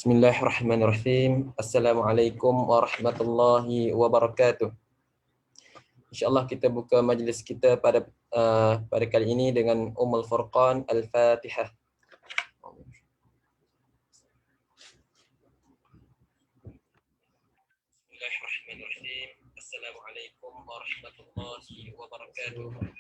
Bismillahirrahmanirrahim. Assalamualaikum warahmatullahi wabarakatuh. InsyaAllah kita buka majlis kita pada kali ini dengan Ummul Furqan Al-Fatihah. Bismillahirrahmanirrahim. Assalamualaikum warahmatullahi wabarakatuh.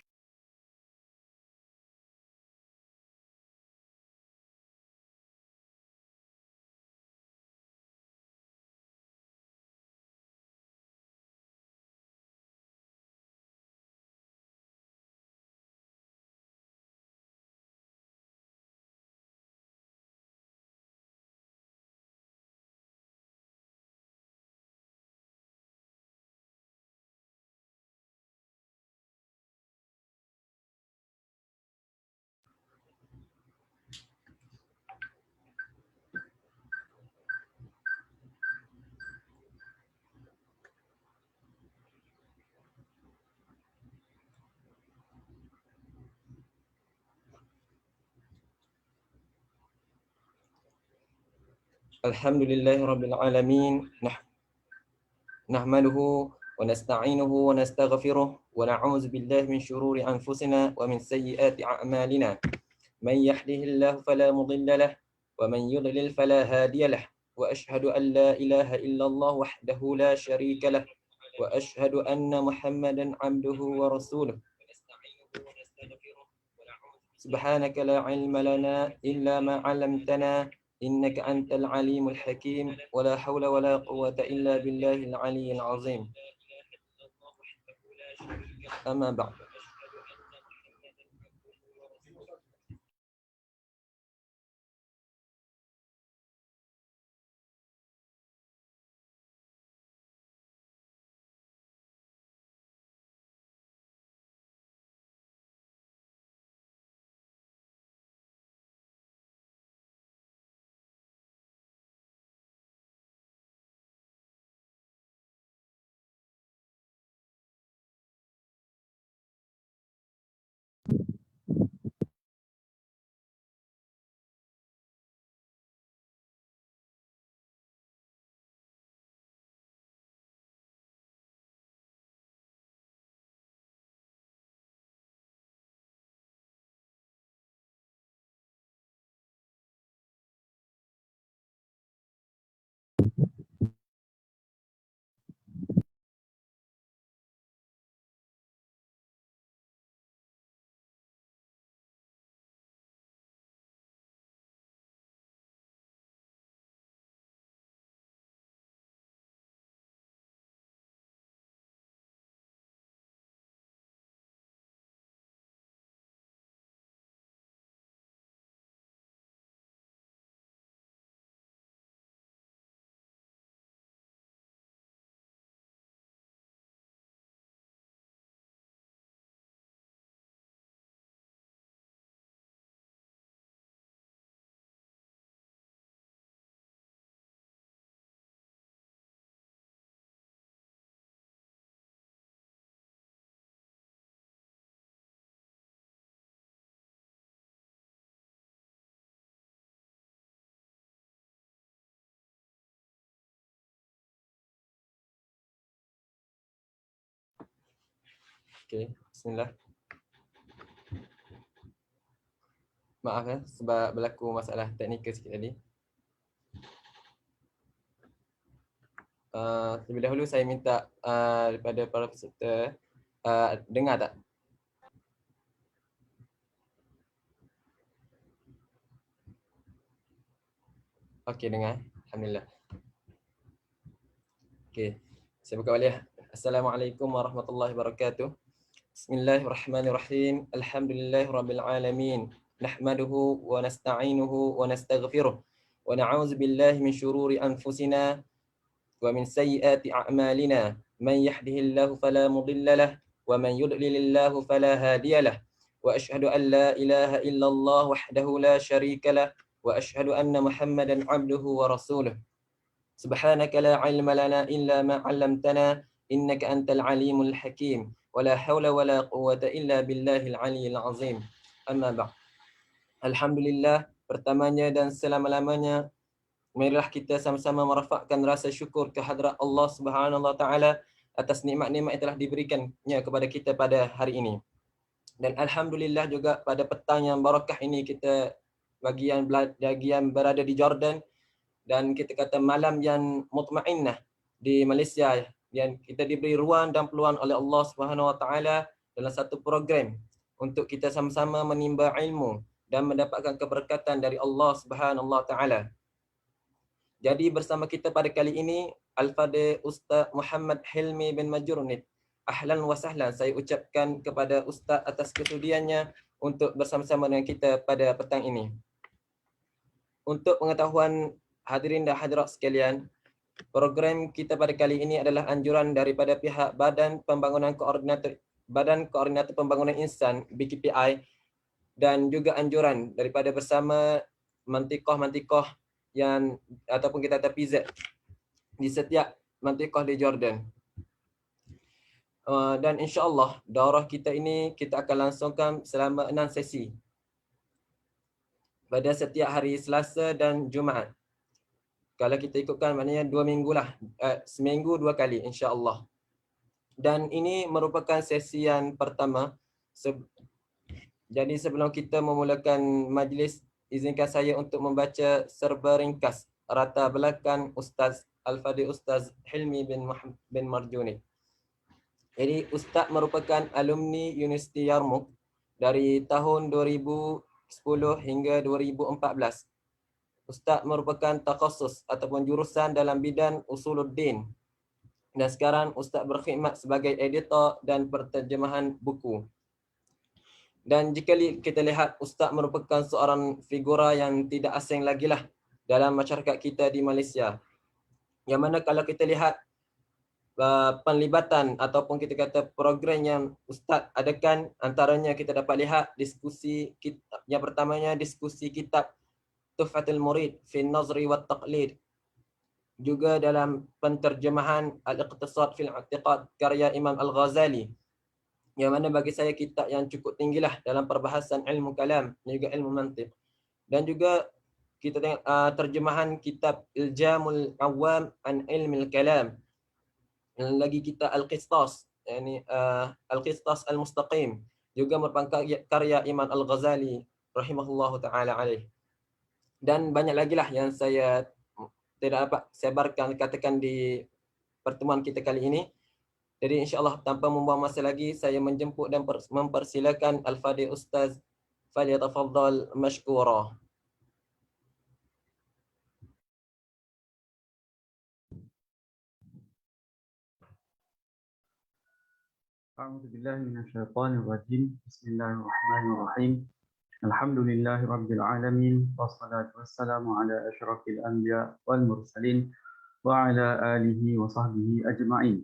Alhamdulillahirabbil alamin. Nahmaduhu wa nasta'inuhu wa nastaghfiruh wa na'udzu billahi min shururi anfusina wa min sayyiati a'malina. Man yahdihillahu fala mudilla lahu wa man yudlil fala hadiya lahu. Wa ashhadu an la ilaha illallah wahdahu la syarika lahu wa ashhadu anna Muhammadan 'abduhu wa rasuluh. Subhanaka la 'ilma lana illa ma 'allamtana innaka antal alimul hakim wa la hawla wa la quwwata illa billahil aliyyil azim. Amma ba'd. Okey, bismillah. Maaf sebab berlaku masalah teknikal sikit tadi. Terlebih dahulu saya minta daripada para peserta dengar tak? Okey, dengar. Alhamdulillah. Okey, saya buka balik. Assalamualaikum warahmatullahi wabarakatuh. Bismillahirrahmanirrahim. Alhamdulillahirabbil alamin. Nahmaduhu wa nasta'inuhu wa nastaghfiruh wa na'udzu billahi min shururi anfusina wa min sayyiati a'malina. Man yahdihillahu fala mudilla lahu wa man yudlilillahu fala hadiya lahu. Wa ashhadu an la ilaha illallah wahdahu la syarika lahu wa ashhadu anna Muhammadan 'abduhu wa rasuluh. Subhanaka la 'ilma lana illa ma 'allamtana innaka antal alimul hakim. Wala hawla wala quwwata illa billahil aliyyil azim. Amma ba'd. Alhamdulillah, pertamanya dan selama-lamanya marilah kita sama-sama merafakkan rasa syukur kehadrat Allah Subhanahu wa taala atas nikmat-nikmat yang telah diberikannya kepada kita pada hari ini. Dan alhamdulillah juga pada petang yang barakah ini kita bagian berada di Jordan, dan kita kata malam yang mutmainnah di Malaysia, yang kita diberi ruang dan peluang oleh Allah Subhanahu wa taala dalam satu program untuk kita sama-sama menimba ilmu dan mendapatkan keberkatan dari Allah Subhanahu wa taala. Jadi bersama kita pada kali ini Al-Fadhil Ustaz Muhammad Hilmi bin Majurnid. Ahlan wa sahlan saya ucapkan kepada Ustaz atas kesudiannya untuk bersama-sama dengan kita pada petang ini. Untuk pengetahuan hadirin dan hadirat sekalian, program kita pada kali ini adalah anjuran daripada pihak Badan Koordinator Pembangunan Insan BKPI, dan juga anjuran daripada bersama mantikoh-mantikoh yang ataupun kita kata PZ di setiap mantikoh di Jordan. Dan insya-Allah daurah kita ini kita akan langsungkan selama 6 sesi pada setiap hari Selasa dan Jumaat. Kalau kita ikutkan maknanya 2 minggu lah, seminggu 2 kali insya-Allah. Dan ini merupakan sesi yang pertama. Jadi sebelum kita memulakan majlis, izinkan saya untuk membaca serba ringkas rata belakang Ustaz Al-Fadhil Ustaz Hilmi bin Marjuni. Jadi Ustaz merupakan alumni Universiti Yarmouk dari tahun 2010 hingga 2014. Ustaz merupakan takhasus ataupun jurusan dalam bidang usuluddin. Dan sekarang Ustaz berkhidmat sebagai editor dan penterjemahan buku. Dan jika kita lihat, Ustaz merupakan seorang figura yang tidak asing lagi lah dalam masyarakat kita di Malaysia. Yang mana kalau kita lihat penlibatan ataupun kita kata program yang Ustaz adakan, antaranya kita dapat lihat diskusi kitab, yang pertamanya diskusi kitab Tuhfatul Murid fi Nazri wa Taqlid. Juga dalam penterjemahan Al-Iqtisad fil I'tiqad karya Imam Al-Ghazali, yang mana bagi saya kitab yang cukup tinggilah dalam perbahasan ilmu kalam dan juga ilmu mantiq. Dan juga kita tengok terjemahan kitab Iljamul Awam an Ilmil Kalam. Lagi kita Al-Qistas, yani Al-Qistas Al-Mustaqim, juga merupakan karya Imam Al-Ghazali rahimahullahu taala alaih. Dan banyak lagi lah yang saya tidak dapat sebarkan katakan di pertemuan kita kali ini. Jadi insya-Allah tanpa membuang masa lagi, saya menjemput dan mempersilakan Al-Fadhil Ustaz falyatafaddal mashkura. أعوذ بالله من الشيطان الرجيم بسم الله الرحمن الرحيم الحمد لله رب العالمين والصلاة والسلام على أشرف الأنبياء والمرسلين وعلى آله وصحبه أجمعين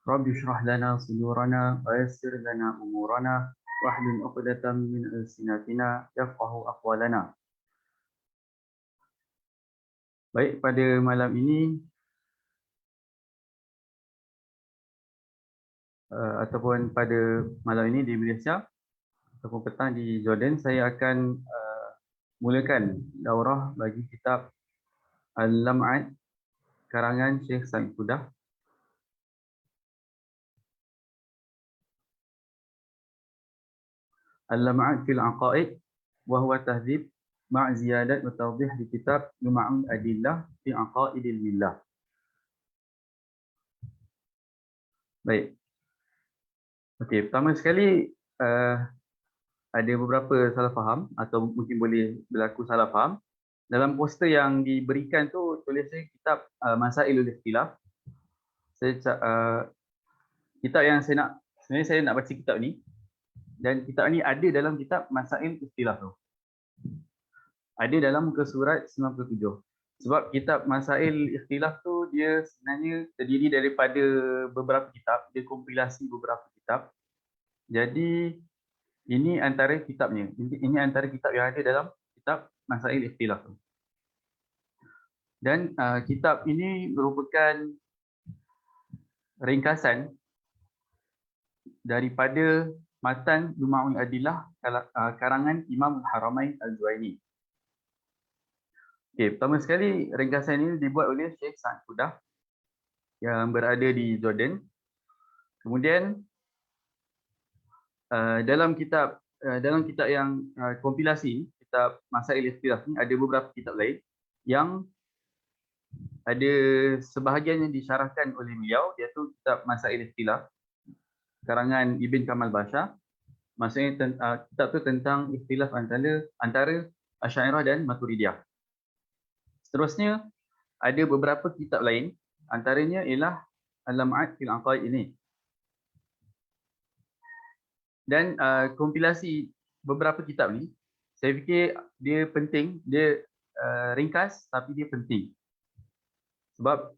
رب اشرح لنا صدورنا ويسر لنا أمورنا واحلل عقدة من ألسنتنا يفقه أقوالنا. Baik, pada malam ini ataupun pada malam ini di Malaysia ataupun petang di Jordan, saya akan mulakan daurah bagi kitab Al-Lam'at karangan Syekh Said Qudah. Al-Lam'at fil Aqaid wa huwa tahdhib ma' ziyadat wa tawdih di kitab Lum'a'ul Adillah fi Aqaidil Millah. Baik. Okey, pertama sekali ada beberapa salah faham atau mungkin boleh berlaku salah faham. Dalam poster yang diberikan tu tulisnya kitab Masailul Ikhtilaf. Kitab yang sebenarnya saya nak baca kitab ni, dan kitab ni ada dalam kitab Masail Ikhtilaf tu. Ada dalam muka surat 97. Sebab kitab Masail Ikhtilaf tu dia sebenarnya terdiri daripada beberapa kitab, dia kompilasi beberapa kitab. Jadi ini antara kitabnya. Ini antara kitab yang ada dalam kitab Masail Ikhtilaf tu. Dan kitab ini merupakan ringkasan daripada matan Lum'a'ul Adillah karangan Imam Al-Haramain Al-Juwaini. Okey, pertama sekali ringkasan ini dibuat oleh Syekh Sa'ad Qudah yang berada di Jordan. Kemudian dalam kitab yang kompilasi kitab Masail Ikhtilaf ni ada beberapa kitab lain yang ada sebahagian yang disyarahkan oleh beliau, iaitu kitab Masail Ikhtilaf karangan Ibn Kamal Bashar. Maksudnya kitab tu tentang ikhtilaf antara Asy'ariyah dan Maturidiyah. Seterusnya ada beberapa kitab lain, antaranya ialah Al-Lam'at fil Aqaid ini. Dan kompilasi beberapa kitab ni, saya fikir dia penting, dia ringkas tapi dia penting. Sebab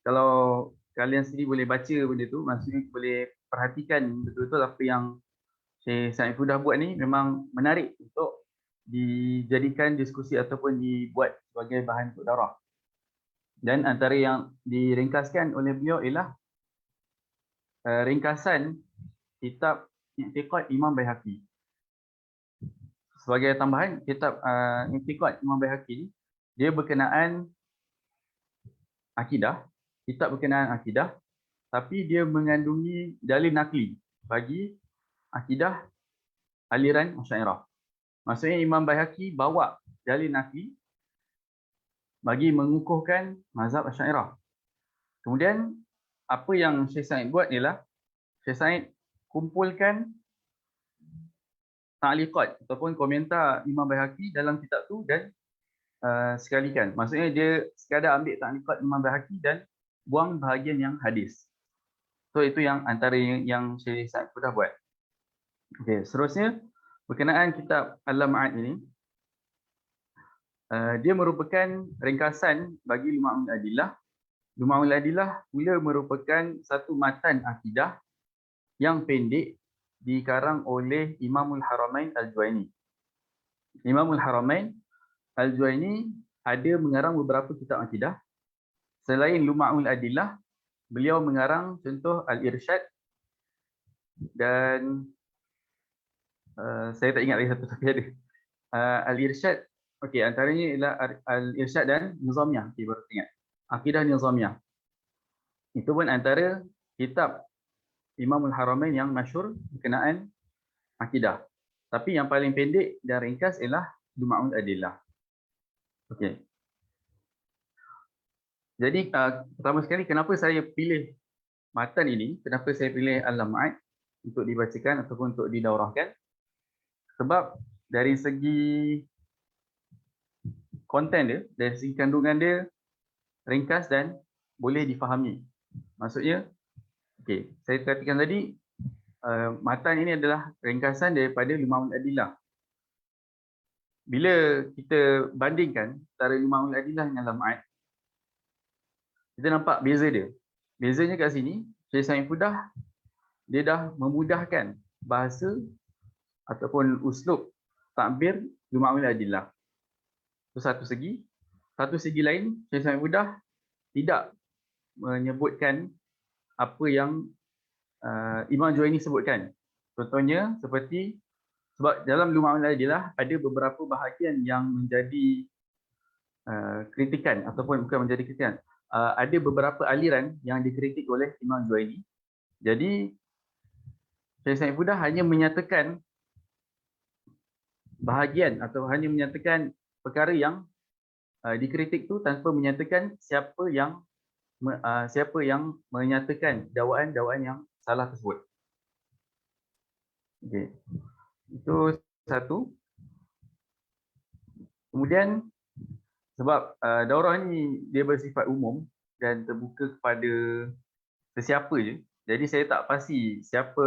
kalau kalian sendiri boleh baca benda tu, maksudnya boleh perhatikan betul-betul apa yang Syekh Sa'id Qudah buat ni memang menarik untuk dijadikan diskusi ataupun dibuat sebagai bahan untuk daurah. Dan antara yang diringkaskan oleh beliau ialah ringkasan kitab I'tiqad Imam Baihaqi. Sebagai tambahan, kitab I'tiqad Imam Baihaqi dia berkenaan akidah, kitab berkenaan akidah, tapi dia mengandungi dalil nakli bagi akidah aliran Asy'ariyah. Maksudnya Imam Baihaqi bawa dalil nakli bagi mengukuhkan mazhab Asy'ariyah. Kemudian apa yang Syekh Sa'id buat ialah Syekh Sa'id kumpulkan ta'liqat ataupun komentar Imam Baihaqi dalam kitab tu dan sekalikan. Maksudnya dia sekadar ambil ta'liqat Imam Baihaqi dan buang bahagian yang hadis. So itu yang antara yang Syekh Sa'id Qudah buat. Okey, seterusnya berkenaan kitab Al-Lam'at ini, dia merupakan ringkasan bagi Lum'atul Adillah. Lum'atul Adillah pula merupakan satu matan akidah yang pendek dikarang oleh Imamul Haramain Al-Juwaini. Imamul Haramain Al-Juwaini ada mengarang beberapa kitab akidah. Selain Lum'atul Adillah, beliau mengarang contoh Al-Irsyad dan saya tak ingat lagi satu tapi ada. Al-Irsyad, okey, antaranya ialah Al-Irsyad dan Nizamiyah, okey, baru ingat. Akidah Nizamiyah. Itu pun antara kitab Imamul Haramain yang masyhur berkenaan akidah. Tapi yang paling pendek dan ringkas ialah Lum'atul Adillah. Okey. Jadi pertama sekali kenapa saya pilih matan ini, kenapa saya pilih Al-Lam'at untuk dibacakan ataupun untuk didaurahkan? Sebab dari segi konten dia, dari segi kandungan dia ringkas dan boleh difahami. Maksudnya, okey, saya katakan tadi matan ini adalah ringkasan daripada Lum'atul Adillah. Bila kita bandingkan antara Lum'atul Adillah dengan Lam'at, kita nampak beza dia. Bezanya kat sini, Syekh Sa'id Qudah dia dah memudahkan bahasa ataupun uslub takbir Lum'atul Adillah. Itu satu segi. Satu segi lain, Syekh Sa'id Qudah tidak menyebutkan apa yang Imam Juwaini sebutkan. Contohnya seperti, sebab dalam Lum'atul Adillah ada beberapa bahagian yang menjadi kritikan ataupun bukan menjadi kritikan. Ada beberapa aliran yang dikritik oleh Imam Juwaini. Jadi Syekh Sa'id Qudah hanya menyatakan bahagian atau hanya menyatakan perkara yang dikritik tu tanpa menyatakan siapa yang menyatakan dakwaan-dakwaan yang salah tersebut. Okey. Itu satu. Kemudian sebab daurah ni dia bersifat umum dan terbuka kepada sesiapa je. Jadi saya tak pasti siapa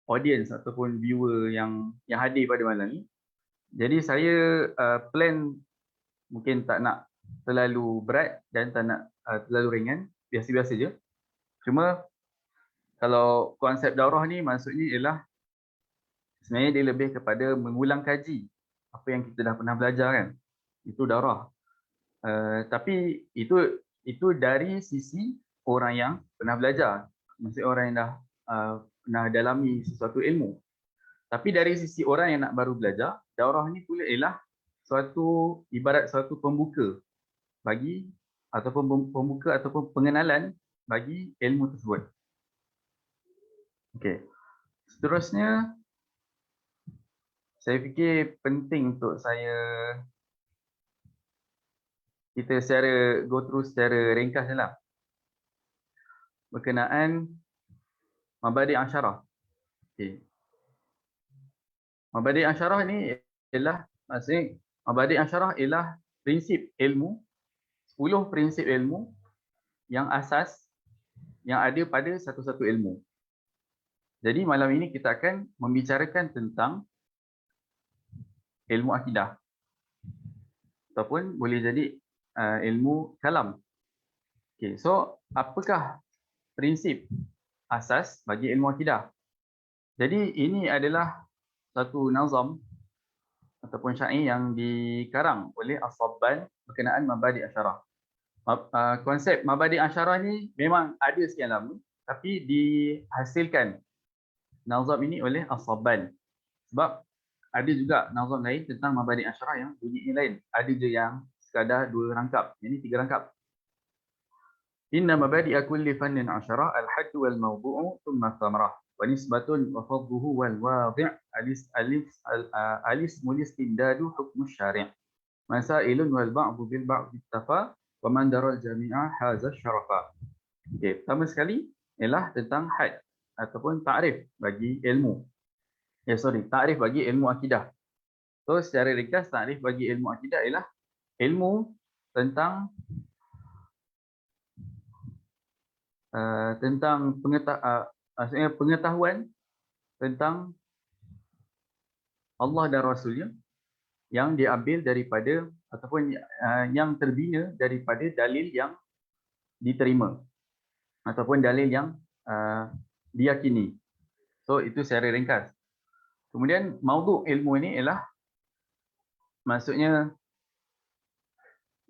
audience ataupun viewer yang hadir pada malam ni. Jadi saya plan mungkin tak nak terlalu berat dan tak nak terlalu ringan, biasa-biasa je. Cuma kalau konsep daurah ni maksudnya ialah sebenarnya dia lebih kepada mengulang kaji apa yang kita dah pernah belajar kan. Itu daurah. Tapi itu dari sisi orang yang pernah belajar. Maksudnya orang yang dah pernah dalami sesuatu ilmu. Tapi dari sisi orang yang nak baru belajar, daurah ni pula ialah ibarat suatu pembuka bagi ataupun pembuka ataupun pengenalan bagi ilmu tersebut. Okey. Seterusnya saya fikir penting untuk kita secara go through secara ringkas dalam berkenaan mabadi' asyarah. Okey. Mabadi' asyarah ni ialah maksudnya mabadi' asyarah ialah prinsip ilmu, 10 prinsip ilmu yang asas yang ada pada satu-satu ilmu. Jadi malam ini kita akan membicarakan tentang ilmu akidah ataupun boleh jadi ilmu kalam. Okay, so apakah prinsip asas bagi ilmu akidah? Jadi ini adalah satu nazam ataupun syair yang dikarang oleh As-Sabban berkenaan mabadi' asyarah. Konsep mabadi' asyarah ni memang ada sekian lama, tapi dihasilkan nazam ini oleh As-Sabban. Sebab ada juga nazam lain tentang mabadi' asyarah yang bunyinya lain. Ada je yang sekadar 2 rangkap. Ini 3 rangkap. Inna mabadi'a kulli fannin asyarah al-hadd wal mawdu'u thumma thamarah wa nisbatun wa fadluhu wal wadi' alis mulistindadu hukmu syari' masailun wal ba'du bil ba'd ittafa wa man daral jami'a haza syarafa. Okey, pertama sekali ialah tentang had ataupun ta'rif bagi ilmu. Ta'rif bagi ilmu akidah. So secara ringkas, ta'rif bagi ilmu akidah ialah ilmu tentang maksudnya pengetahuan tentang Allah dan Rasulnya yang diambil daripada ataupun yang terbina daripada dalil yang diterima ataupun dalil yang diyakini. So itu secara ringkas. Kemudian maudhu' ilmu ini ialah maksudnya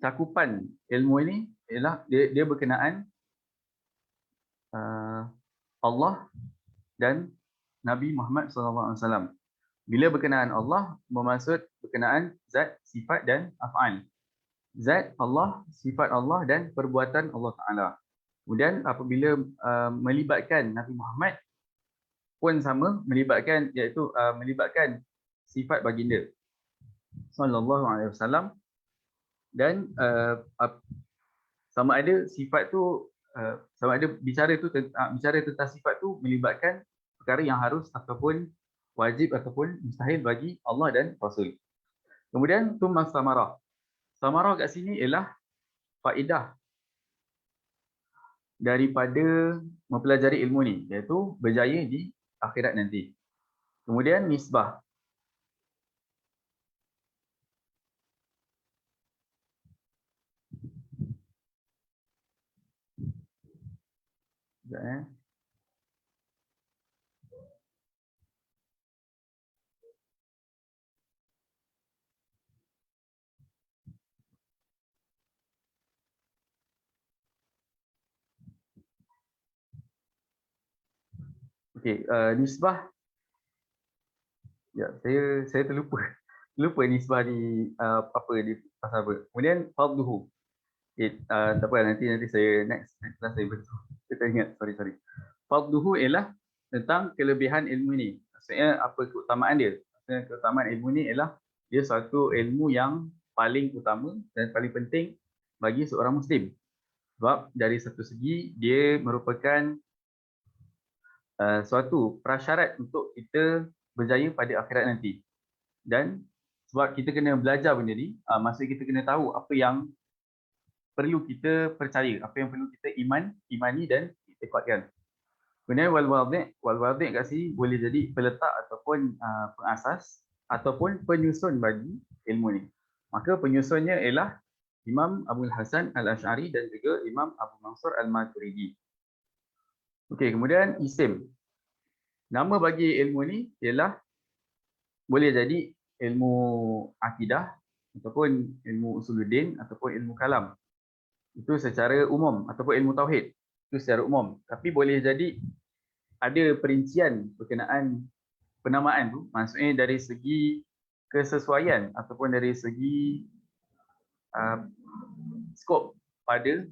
cakupan ilmu ini ialah dia berkenaan Allah dan Nabi Muhammad SAW. Bila berkenaan Allah, bermaksud berkenaan zat, sifat dan af'al. Zat Allah, sifat Allah dan perbuatan Allah Ta'ala. Kemudian apabila melibatkan Nabi Muhammad pun sama, melibatkan sifat baginda sallallahu alaihi wasallam, dan sama ada sifat tu sama ada bicara tentang sifat tu melibatkan perkara yang harus ataupun wajib ataupun mustahil bagi Allah dan Rasul. Kemudian thumma samarah. Samarah kat sini ialah faedah daripada mempelajari ilmu ni, iaitu berjaya di akhirat nanti. Kemudian nisbah. Sekejap, Okey, nisbah. Ya, saya terlupa. Lupa nisbah di di pasal apa. Kemudian fadluhu. Tak apa, nanti saya next class saya betul. Saya tak ingat, sorry. Fadluhu ialah tentang kelebihan ilmu ini. Maksudnya apa keutamaan dia? Maksudnya keutamaan ilmu ini ialah dia suatu ilmu yang paling utama dan paling penting bagi seorang Muslim. Sebab dari satu segi dia merupakan suatu prasyarat untuk kita berjaya pada akhirat nanti. Dan sebab kita kena belajar benda ni, maksudnya kita kena tahu apa yang perlu kita percaya, apa yang perlu kita imani dan iktikadkan. Kemudian wal wadi' kat sini boleh jadi peletak ataupun pengasas ataupun penyusun bagi ilmu ni. Maka penyusunnya ialah Imam Abul Hasan Al-Asy'ari dan juga Imam Abu Mansur Al-Maturidi. Okey, kemudian isim. Nama bagi ilmu ni ialah boleh jadi ilmu akidah ataupun ilmu usuluddin ataupun ilmu kalam. Itu secara umum, ataupun ilmu tauhid. Itu secara umum. Tapi boleh jadi ada perincian berkenaan penamaan tu. Maksudnya dari segi kesesuaian ataupun dari segi skop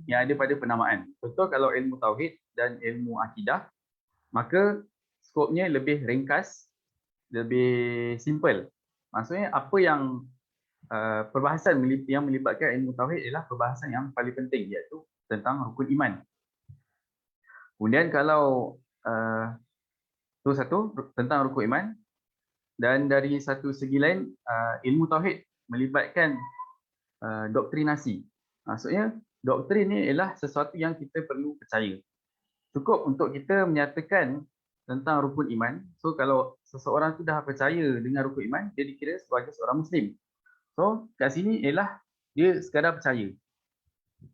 yang ada pada penamaan. Contoh kalau ilmu tauhid dan ilmu akidah, maka skopnya lebih ringkas, lebih simple. Maksudnya apa yang perbahasan yang melibatkan ilmu tauhid ialah perbahasan yang paling penting, iaitu tentang rukun iman. Kemudian kalau itu satu tentang rukun iman, dan dari satu segi lain ilmu tauhid melibatkan doktrinasi. Maksudnya doktrin ni ialah sesuatu yang kita perlu percaya. Cukup untuk kita menyatakan tentang rukun iman. So kalau seseorang tu dah percaya dengan rukun iman, dia dikira sebagai seorang Muslim. So kat sini ialah dia sekadar percaya.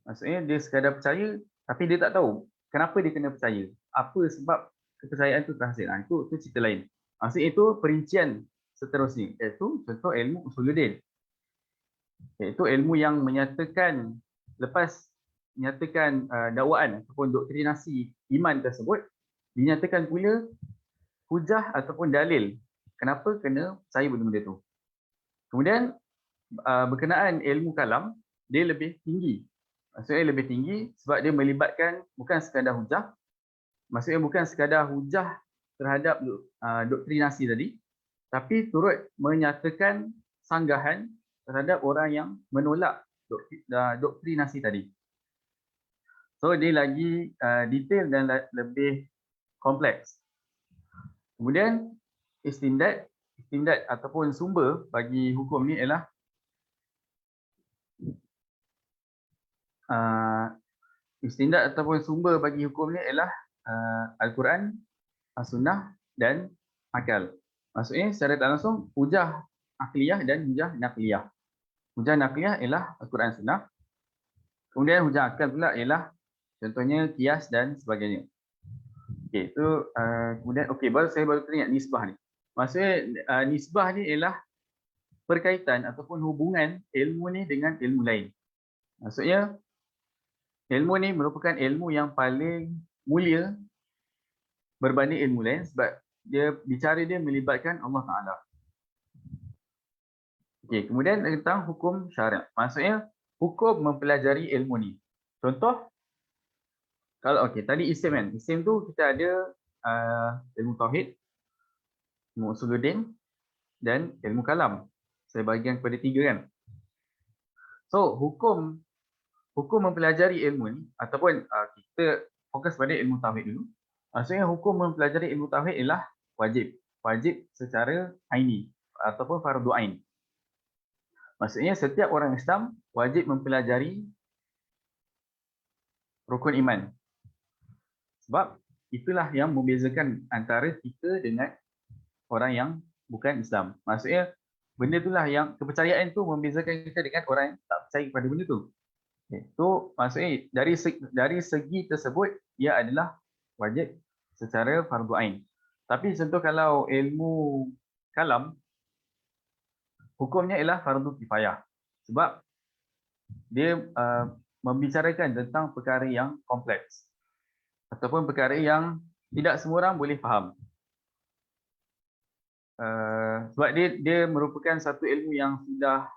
Maksudnya dia sekadar percaya tapi dia tak tahu kenapa dia kena percaya. Apa sebab kepercayaan tu terhasil. Itu cerita lain. Maksudnya itu perincian seterusnya. Iaitu contoh ilmu usuluddin. Iaitu ilmu yang menyatakan, lepas menyatakan dakwaan ataupun doktrinasi iman tersebut, dinyatakan pula hujah ataupun dalil kenapa kena percaya benda-benda tu. Kemudian berkenaan ilmu kalam, dia lebih tinggi. Maksudnya lebih tinggi sebab dia melibatkan bukan sekadar hujah, maksudnya bukan sekadar hujah terhadap doktrinasi tadi, tapi turut menyatakan sanggahan terhadap orang yang menolak doktrinasi tadi. So dia lagi detail dan lebih kompleks. Kemudian istimdad ataupun sumber bagi hukum ni ialah istimdad ataupun sumber bagi hukum ni ialah Al-Quran, As-Sunnah dan akal. Maksudnya secara tak langsung hujah akliyah dan hujah naqliyah. Hujah naqliyah ialah Al-Quran, Sunnah. Kemudian hujah akal pula ialah contohnya kias dan sebagainya. Okey, itu kemudian saya baru teringat nisbah ni. Maksudnya nisbah ni ialah perkaitan ataupun hubungan ilmu ni dengan ilmu lain. Maksudnya ilmu ni merupakan ilmu yang paling mulia berbanding ilmu lain sebab dia melibatkan Allah Taala. Okey, kemudian tentang hukum syariat. Maksudnya hukum mempelajari ilmu ni. Contoh, kalau tadi isim kan. Isim tu kita ada ilmu tauhid, ilmu usuluddin dan ilmu kalam. Saya bahagikan kepada 3 kan. So, hukum mempelajari ilmu ni ataupun kita fokus pada ilmu tauhid dulu. Maksudnya hukum mempelajari ilmu tauhid ialah wajib. Wajib secara aini ataupun fardu ain. Maksudnya setiap orang Islam wajib mempelajari rukun iman. Sebab itulah yang membezakan antara kita dengan orang yang bukan Islam. Maksudnya benda itulah yang kepercayaan tu membezakan kita dengan orang yang tak percaya kepada benda tu. Itu maksudnya dari segi tersebut ia adalah wajib secara fardu ain. Tapi contoh kalau ilmu kalam, hukumnya ialah fardu kifayah. Sebab dia membicarakan tentang perkara yang kompleks ataupun perkara yang tidak semua orang boleh faham. Sebab dia merupakan satu ilmu yang sudah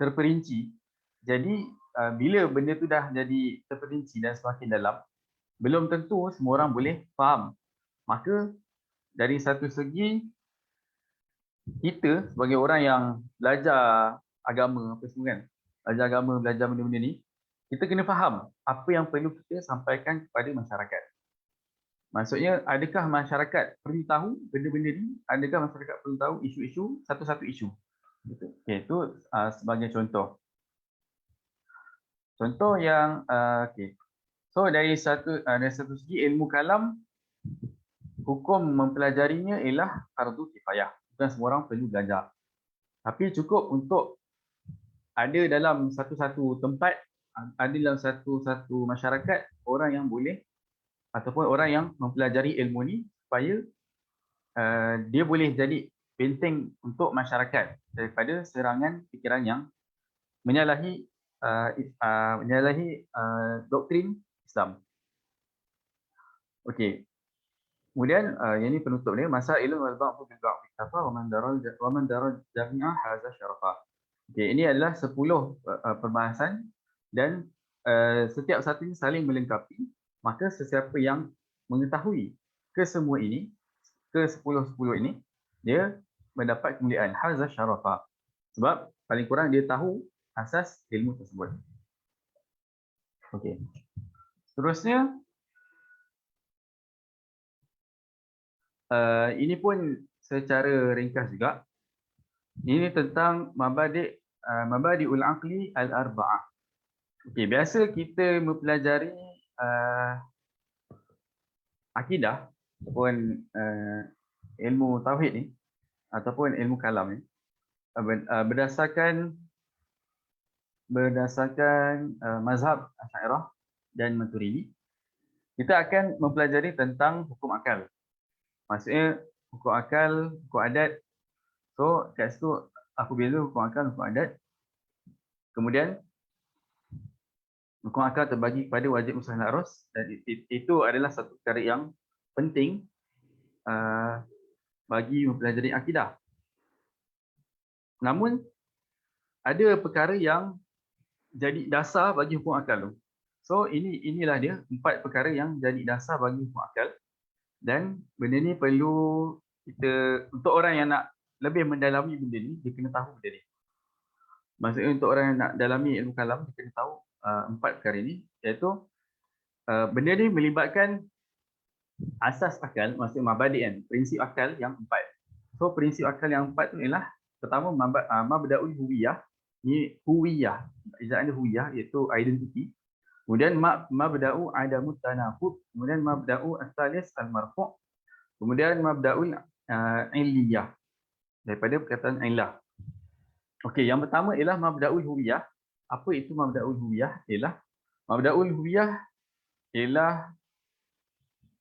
terperinci. Jadi bila benda tu dah jadi terperinci dan semakin dalam, belum tentu semua orang boleh faham. Maka dari satu segi, kita sebagai orang yang belajar agama apa semua kan, belajar agama, belajar benda-benda ni, kita kena faham apa yang perlu kita sampaikan kepada masyarakat. Maksudnya, adakah masyarakat perlu tahu benda-benda ni? Adakah masyarakat perlu tahu isu-isu, satu-satu isu? Okey, itu sebagai contoh. Contoh yang so dari satu segi ilmu kalam, hukum mempelajarinya ialah fardu kifayah. Bukan semua orang perlu belajar. Tapi cukup untuk ada dalam satu-satu tempat, ada dalam satu-satu masyarakat orang yang boleh ataupun orang yang mempelajari ilmu ni supaya dia boleh jadi benteng untuk masyarakat daripada serangan fikiran yang menyalahi doktrin Islam. Okey. Kemudian yang ini penutup dia, masailun wal ba'du bil ba'd iktafa wa man daraj jami'a hadza syarafa. Okey, ini adalah 10 perbahasan dan setiap satu ini saling melengkapi. Maka sesiapa yang mengetahui kesemua ini, ke-10 ini, dia mendapat kemuliaan hadza syarafa. Sebab paling kurang dia tahu asas ilmu tersebut. Okey. Seterusnya ini pun secara ringkas juga. Ini tentang mabadi'ul aqli al-arba'ah. Okey, biasa kita mempelajari akidah ataupun ilmu tauhid ni ataupun ilmu kalam ni berdasarkan mazhab Asy'ariyah dan Maturidi. Kita akan mempelajari tentang hukum akal. Maksudnya hukum akal, hukum adat. So kat situ aku beza hukum akal, hukum adat. Kemudian hukum akal terbagi kepada wajib, mustahil, harus, dan itu adalah satu perkara yang penting bagi mempelajari akidah. Namun ada perkara yang jadi dasar bagi hukum akal tu. So inilah dia 4 perkara yang jadi dasar bagi hukum akal, dan benda ni perlu kita, untuk orang yang nak lebih mendalami benda ni, dia kena tahu benda ni. Maksudnya untuk orang yang nak dalami ilmu kalam, dia kena tahu 4 perkara ni, iaitu benda ni melibatkan asas akal, maksudnya mabadi' kan, prinsip akal yang 4. So prinsip akal yang 4 tu ialah pertama mabda'ul huwiyah. Ni huwiyah, ijazah dia huwiyah, iaitu identiti. Kemudian mabda'u adamut tanaqud, kemudian mabda'u as-salis al-marfu', kemudian mabda'ul illiyah, daripada perkataan illah. Okey, yang pertama ialah mabda'ul huwiyah. Apa itu mabda'ul huwiyah? Mabda'ul huwiyah ialah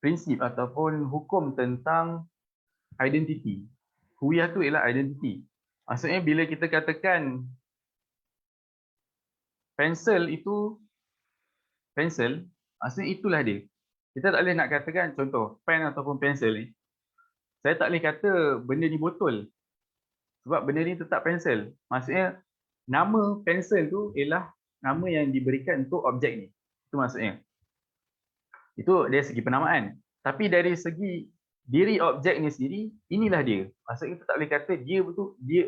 prinsip ataupun hukum tentang identiti. Huwiyah tu ialah identiti. Maksudnya bila kita katakan pensel itu pensel, maksudnya itulah dia. Kita tak boleh nak katakan, contoh pen ataupun pensel ni, saya tak boleh kata benda ni botol, sebab benda ni tetap pensel. Maksudnya nama pensel tu ialah nama yang diberikan untuk objek ni. Itu maksudnya. Itu dari segi penamaan. Tapi dari segi diri objek ni sendiri, inilah dia. Maksudnya kita tak boleh kata dia betul, dia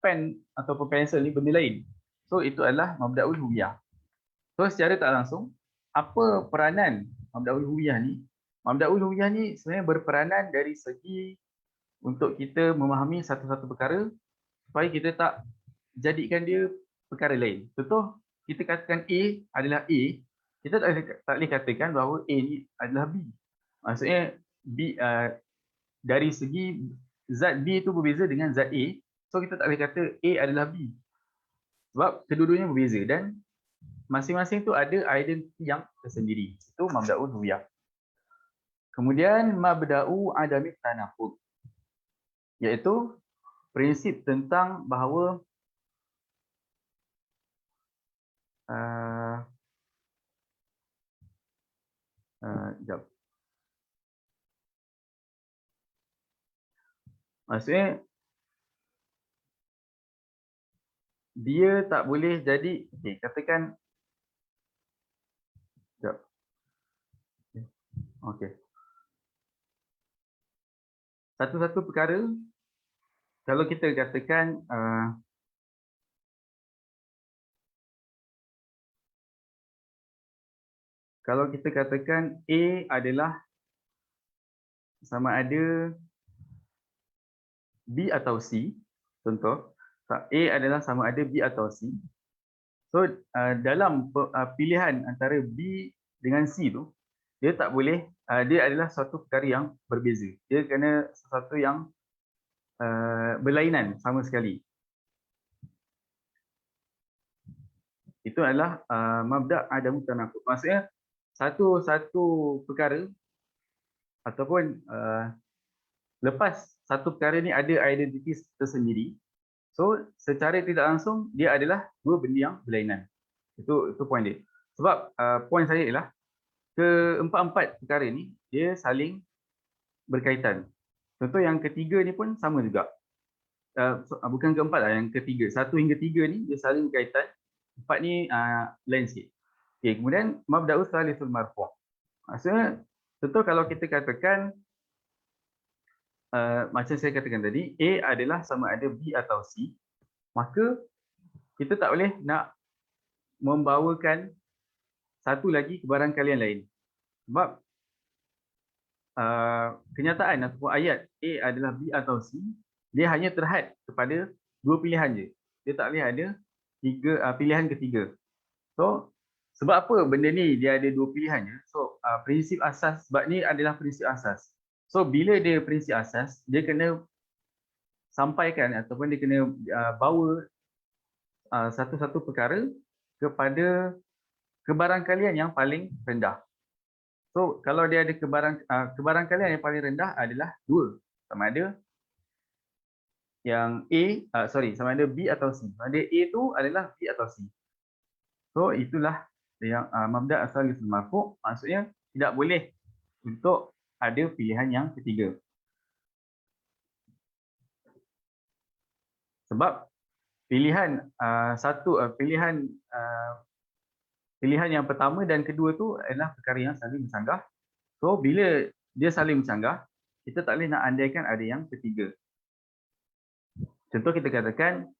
pen ataupun pensel ni benda lain. So itu adalah mabda'ul huwiyah. So secara tak langsung, apa peranan mabda'ul huwiyah ni? Mabda'ul huwiyah ni sebenarnya berperanan dari segi untuk kita memahami satu-satu perkara supaya kita tak jadikan dia perkara lain. Contoh, kita katakan A adalah A, kita tak boleh katakan bahawa A ni adalah B. Maksudnya B, dari segi zat B itu berbeza dengan zat A, so kita tak boleh kata A adalah B. Sebab kedua-duanya berbeza dan masing-masing tu ada identiti yang tersendiri. Itu mabda'ul huwiyah. Kemudian mabda'u adamit tanaqud, iaitu prinsip tentang bahawa maksudnya dia tak boleh jadi, okay, katakan okey. Satu-satu perkara, kalau kita katakan A adalah sama ada B atau C, contoh, A adalah sama ada B atau C. So dalam pilihan antara B dengan C tu, dia tak boleh, dia adalah suatu perkara yang berbeza. Dia kena sesuatu yang berlainan sama sekali. Itu adalah mabda' adamut tanaqud. Maksudnya satu perkara ataupun lepas satu perkara ni ada identiti tersendiri. So secara tidak langsung dia adalah dua benda yang berlainan. Itu poin dia. Sebab poin saya ialah keempat-empat perkara ni dia saling berkaitan. Contoh yang ketiga ni pun sama juga. Bukan keempat lah, yang ketiga. 1 hingga 3 ni dia saling berkaitan. 4 ni lain sikit. Okay, kemudian mabda'u tsalithul marfu'. Maksudnya, contoh kalau kita katakan macam saya katakan tadi, A adalah sama ada B atau C, maka kita tak boleh nak membawakan satu lagi kebarangkalian lain. Sebab kenyataan ataupun ayat A adalah B atau C, dia hanya terhad kepada dua pilihan je. Dia tak boleh ada pilihan ketiga. So, sebab apa benda ni dia ada dua pilihan je? So, prinsip asas, sebab ni adalah prinsip asas. So, bila dia prinsip asas, dia kena sampaikan ataupun dia kena bawa satu-satu perkara kepada kebarangkalian yang paling rendah. So, kalau dia ada kebarangkalian yang paling rendah adalah dua. Sama ada yang sama ada B atau C. Sama ada A tu adalah B atau C. So, itulah yang mabda' as-salithul marfu', maksudnya tidak boleh untuk ada pilihan yang ketiga. Sebab pilihan pilihan yang pertama dan kedua tu adalah perkara yang saling bersanggah. So, bila dia saling bersanggah, kita tak boleh nak andaikan ada yang ketiga. Contoh kita katakan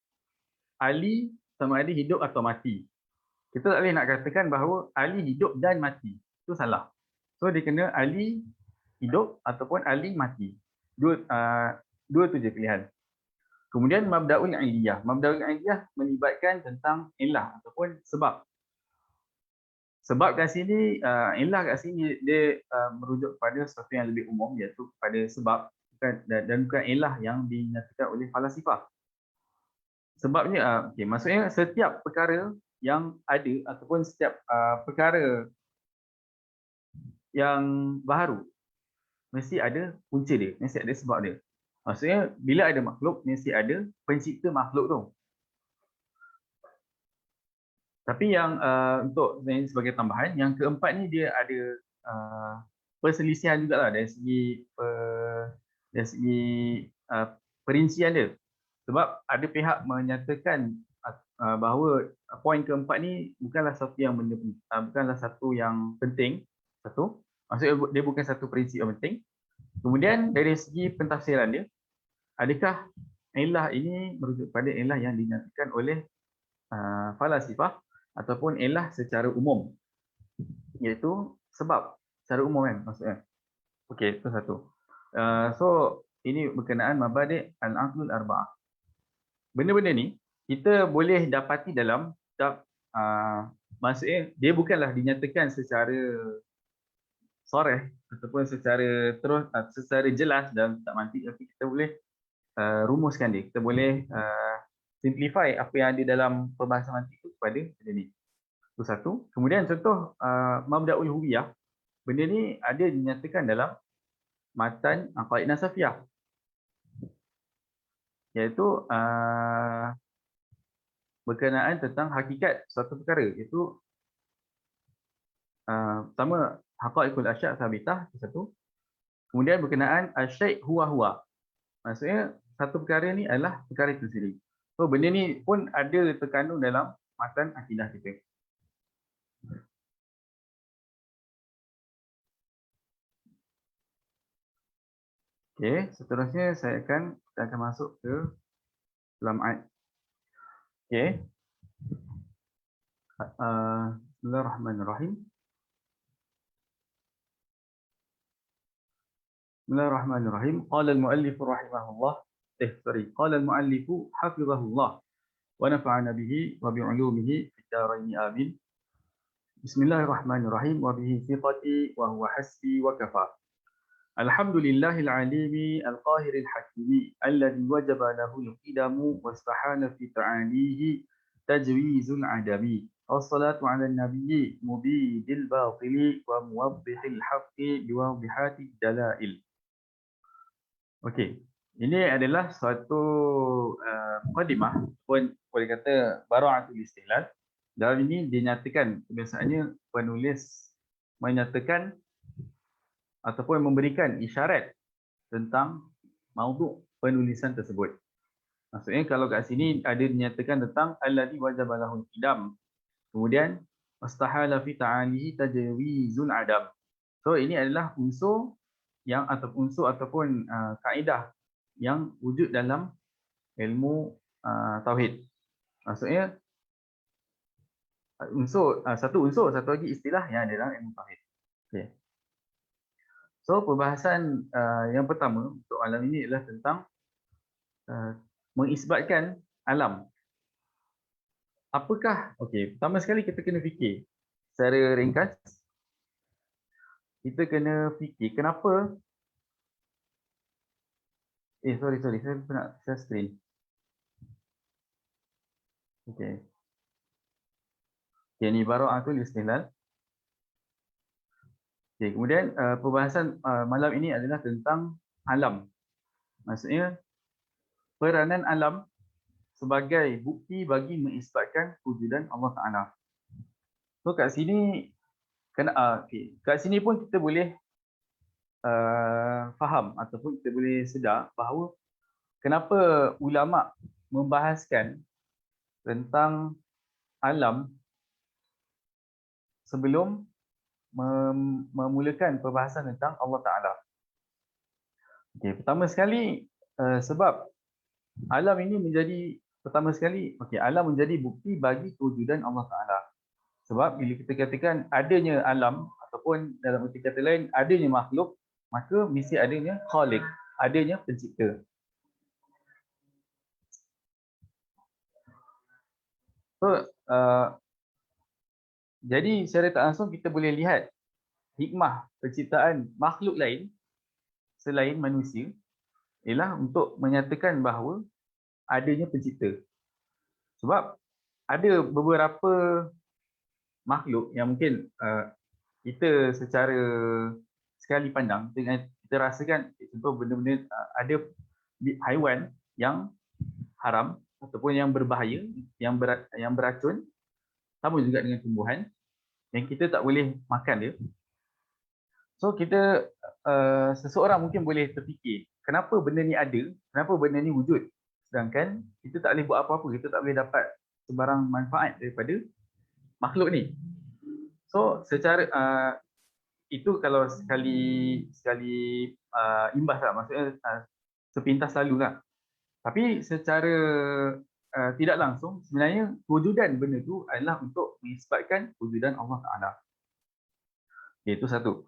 Ali sama ada hidup atau mati. Kita tak boleh nak katakan bahawa Ali hidup dan mati. Itu salah. So, dia kena Ali hidup ataupun Ali mati. Dua tu je pilihan. Kemudian mabda'ul iliyah. Mabda'ul iliyah melibatkan tentang ilah ataupun sebab. Sebab kat sini, ilah kat sini dia merujuk kepada sesuatu yang lebih umum, iaitu kepada sebab dan bukan ilah yang dinyatakan oleh falasifah. Sebabnya, maksudnya setiap perkara yang ada ataupun setiap perkara yang baharu mesti ada punca dia, mesti ada sebab dia. Maksudnya bila ada makhluk, mesti ada pencipta makhluk tu. Tapi yang untuk sebagai tambahan, yang keempat ni dia ada perselisihan jugalah dari segi perincian dia. Sebab ada pihak menyatakan bahawa poin keempat ni bukanlah satu yang penting. Maksudnya dia bukan satu prinsip yang penting. Kemudian dari segi pentafsiran dia, adakah ilah ini merujuk pada ilah yang dinyatakan oleh falasifah ataupun ilah secara umum, iaitu sebab secara umum kan maksudnya. Okey, itu satu. So ini berkenaan mabadi' al-aqlul arba'ah. Benda-benda ni kita boleh dapati dalam kitab, maksudnya dia bukanlah dinyatakan secara soreh ataupun secara jelas dalam kitab mantik, tapi kita boleh rumuskan dia. Kita boleh simplify apa yang ada dalam perbahasan mantik itu kepada benda ni. Itu satu. Kemudian contoh mabda'ul huwiyah. Benda ni ada dinyatakan dalam matan Aqaid Nasafiyah. Iaitu berkenaan tentang hakikat suatu perkara. Iaitu pertama haqaiqul asya' thabitah, itu satu. Kemudian berkenaan asyai' huwa huwa. Maksudnya satu perkara ni adalah perkara itu sendiri. So benda ni pun ada terkandung dalam matan akidah kita. Okey, seterusnya kita akan masuk ke dalam ayat. Okey. Bismillahirrahmanirrahim. Bismillahirrahmanirrahim. Qala al-muallif rahimahullah. Qala al-muallif hafizahullah wa nafa'ana bihi wa bi'ulumihi fid dharain amin. Bismillahirrahmanirrahim. Wa bihi thiqati wa huwa hasbi wa kafa. Alhamdulillahil alimi al-qahiril hakimi alladhi wajaba lahu al-qidamu wastahana fi ta'alihi tajwizul adami. Wassalatu ala nabiyyi mubidil batili wa muwaddihil haqqi biwadihati dalail. Okey, ini adalah suatu mukadimah, pun boleh kata bara'atul istihlal. Dalam ini dinyatakan, biasanya penulis menyatakan ataupun memberikan isyarat tentang maudhu' penulisan tersebut. Maksudnya kalau kat sini ada dinyatakan tentang alladhi wajaba lahul qidam. Kemudian wastahala fi ta'alihi tajwizul adam. So ini adalah unsur yang ataupun kaedah yang wujud dalam ilmu tauhid. Maksudnya satu lagi istilah yang ada dalam ilmu tauhid. Okay. So perbahasan yang pertama untuk alam ini adalah tentang mengisbatkan alam. Apakah, pertama sekali kita kena fikir secara ringkas. Kita kena fikir kenapa sorry saya nak share screen. Okay, ni Bara'atul Istilal. Kemudian perbahasan malam ini adalah tentang alam. Maksudnya peranan alam sebagai bukti bagi mengisbatkan wujudan Allah Ta'ala. So kat sini kat sini pun kita boleh faham ataupun kita boleh sedar bahawa kenapa ulama membahaskan tentang alam sebelum memulakan perbahasan tentang Allah Ta'ala. Pertama sekali sebab alam ini alam menjadi bukti bagi kewujudan Allah Ta'ala. Sebab bila kita katakan adanya alam ataupun dalam arti kata lain adanya makhluk, maka mesti adanya khaliq, adanya pencipta. So, jadi secara tak langsung kita boleh lihat hikmah penciptaan makhluk lain selain manusia ialah untuk menyatakan bahawa adanya pencipta. Sebab ada beberapa makhluk yang mungkin kita secara sekali pandang dengan kita rasakan contoh benda-benda ada haiwan yang haram ataupun yang berbahaya, yang beracun, sama juga dengan tumbuhan yang kita tak boleh makan dia. So kita seseorang mungkin boleh terfikir kenapa benda ni ada, kenapa benda ni wujud, sedangkan kita tak boleh buat apa-apa, kita tak boleh dapat sebarang manfaat daripada makhluk ni. So secara itu kalau sekali imbas lah, maksudnya sepintas lalu lah. Tapi secara tidak langsung sebenarnya wujudan benda tu adalah untuk mengisbatkan wujudan Allah Ta'ala. Itu satu.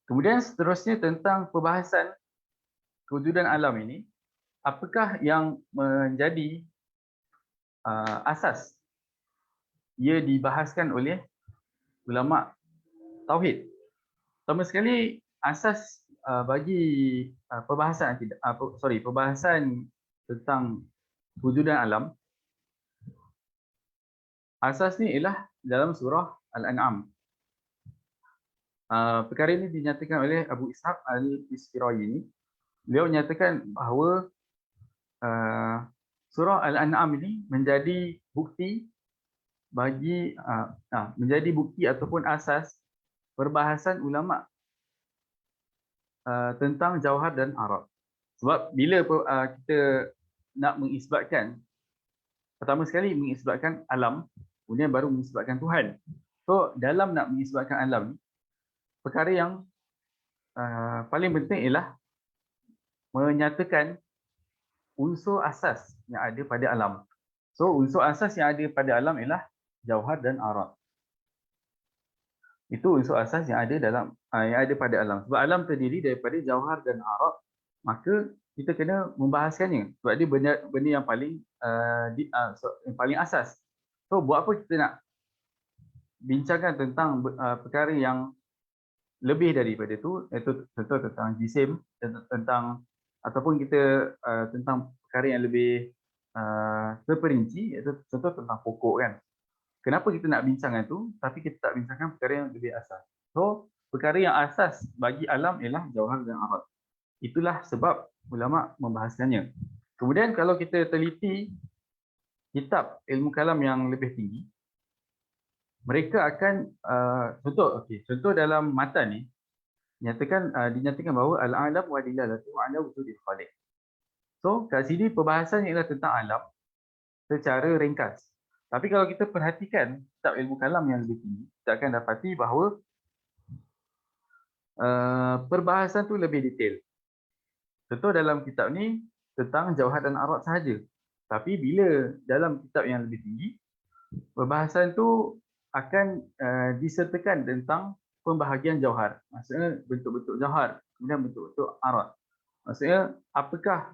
Kemudian seterusnya tentang perbahasan kewujudan alam ini, apakah yang menjadi asas ia dibahaskan oleh ulama tauhid. Pertama sekali asas bagi perbahasan tentang wujudan alam, asas ni ialah dalam surah Al-An'am. Perkara ini dinyatakan oleh Abu Ishaq Al-Isfirayini. Beliau menyatakan bahawa surah Al-An'am ini menjadi bukti ataupun asas perbahasan ulama tentang jauhar dan arad. Sebab bila kita nak mengisbatkan, pertama sekali mengisbatkan alam, kemudian baru mengisbatkan Tuhan. So dalam nak mengisbatkan alam, perkara yang paling penting ialah menyatakan unsur asas yang ada pada alam. So unsur asas yang ada pada alam ialah jauhar dan arad. Itu unsur asas yang ada pada alam. Sebab alam terdiri daripada jauhar dan arad, maka kita kena membahaskannya. Sebab dia benda yang paling asas. So buat apa kita nak bincangkan tentang perkara yang lebih daripada itu, iaitu contoh tentang jisim, ataupun kita tentang perkara yang lebih terperinci, iaitu contoh tentang pokok kan. Kenapa kita nak bincangkan tu, tapi kita tak bincangkan perkara yang lebih asas. So perkara yang asas bagi alam ialah jauhar dan arad. Itulah sebab ulama membahaskannya. Kemudian kalau kita teliti kitab ilmu kalam yang lebih tinggi, mereka akan contoh dalam matan ni, dinyatakan bahawa al-alam wa dilalatu ala wujudil khaliq. So kat sini perbahasan ialah tentang alam secara ringkas. Tapi kalau kita perhatikan kitab ilmu kalam yang lebih tinggi, kita akan dapati bahawa perbahasan tu lebih detail. Contoh dalam kitab ni tentang jauhar dan arad sahaja. Tapi bila dalam kitab yang lebih tinggi, perbahasan tu akan disertakan tentang pembahagian jauhar. Maksudnya bentuk-bentuk jauhar, kemudian bentuk-bentuk arad. Maksudnya apakah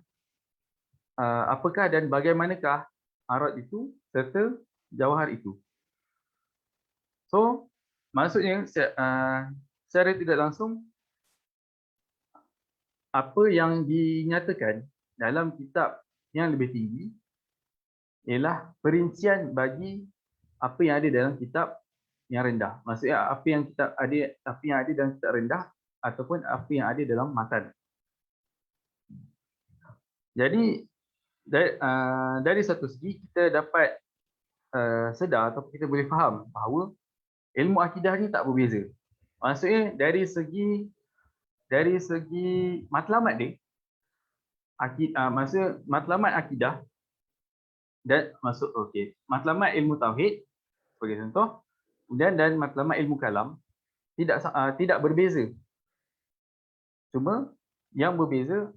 dan bagaimanakah arad itu serta jauhar itu. So, maksudnya secara tidak langsung apa yang dinyatakan dalam kitab yang lebih tinggi ialah perincian bagi apa yang ada dalam kitab yang rendah. Maksudnya apa yang ada dalam kitab rendah ataupun apa yang ada dalam matan. Jadi dari satu segi kita dapat sedar ataupun kita boleh faham bahawa ilmu akidah ni tak berbeza. Maksudnya dari segi matlamat dia, maksud matlamat akidah dan matlamat ilmu tauhid sebagai contoh, kemudian dan matlamat ilmu kalam tidak berbeza. Cuma yang berbeza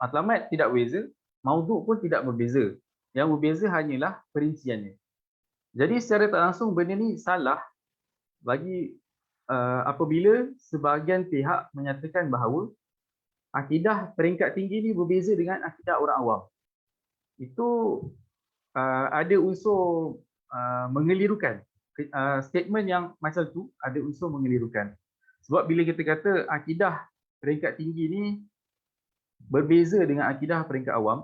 matlamat tidak berbeza, maudhu' pun tidak berbeza. Yang berbeza hanyalah perinciannya. Jadi secara tak langsung benda ni salah bagi apabila sebahagian pihak menyatakan bahawa akidah peringkat tinggi ni berbeza dengan akidah orang awam. Itu ada unsur mengelirukan. Statement yang macam tu ada unsur mengelirukan. Sebab bila kita kata akidah peringkat tinggi ni berbeza dengan akidah peringkat awam,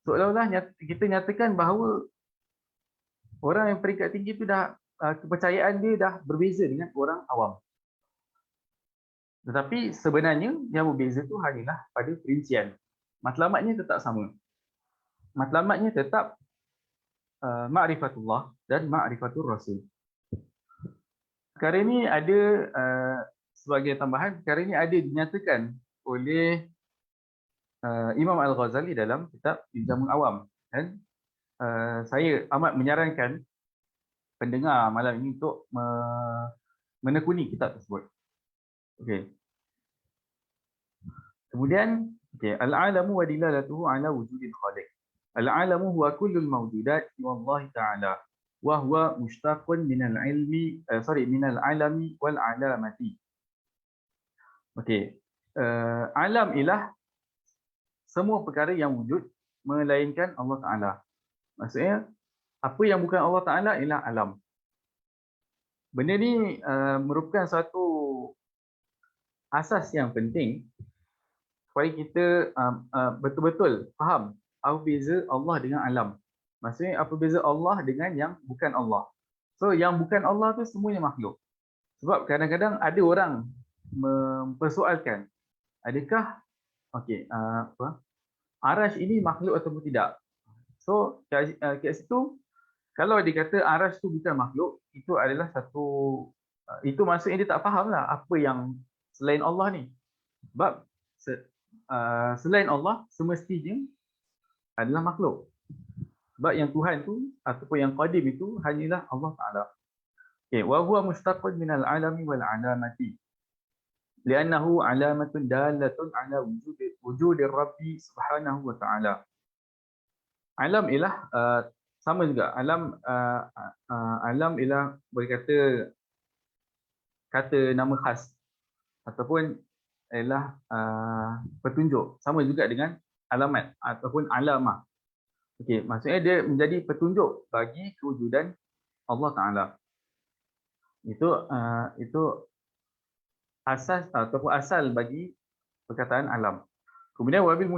seolah-olah kita nyatakan bahawa orang yang peringkat tinggi tu dah kepercayaan dia dah berbeza dengan orang awam. Tetapi sebenarnya yang berbeza tu hanyalah pada perincian. Matlamatnya tetap sama. Matlamatnya tetap ma'rifatullah dan ma'rifatur rasul. Perkara ini ada sebagai tambahan, perkara ini ada dinyatakan oleh Imam Al-Ghazali dalam kitab Ilzamul Awam, dan saya amat menyarankan pendengar malam ini untuk menekuni kitab tersebut. Okey. Kemudian al-alamu wa dilalatuhu ala wujudil khaliq. Al-alamu huwa kullul mawjudat wallahi ta'ala wa huwa mushtaqun minal ilmi minal alami wal alamati. Okey. Alam ialah semua perkara yang wujud melainkan Allah Ta'ala. Maksudnya apa yang bukan Allah Ta'ala ialah alam. Benda ni merupakan satu asas yang penting supaya kita betul-betul faham apa beza Allah dengan alam. Maksudnya apa beza Allah dengan yang bukan Allah. So yang bukan Allah tu semuanya makhluk. Sebab kadang-kadang ada orang mempersoalkan, adakah arash ini makhluk ataupun tidak. So kat situ, kalau dikata arash tu bukan makhluk, itu adalah itu maksudnya dia tak faham lah apa yang selain Allah ni. Sebab selain Allah semestinya adalah makhluk. Sebab yang Tuhan tu ataupun yang qadim itu hanyalah Allah Ta'ala. Wa huwa mustaqil minal alami wal alamati. Li'annahu alamatun dalatun ala wujudir Rabbi subhanahu wa ta'ala. Alam ialah sama juga. Alam ialah boleh kata nama khas ataupun ialah petunjuk. Sama juga dengan alamat ataupun alamah. Okey, maksudnya dia menjadi petunjuk bagi kewujudan Allah Ta'ala. Itu asas ataupun asal bagi perkataan alam. Kemudian wabil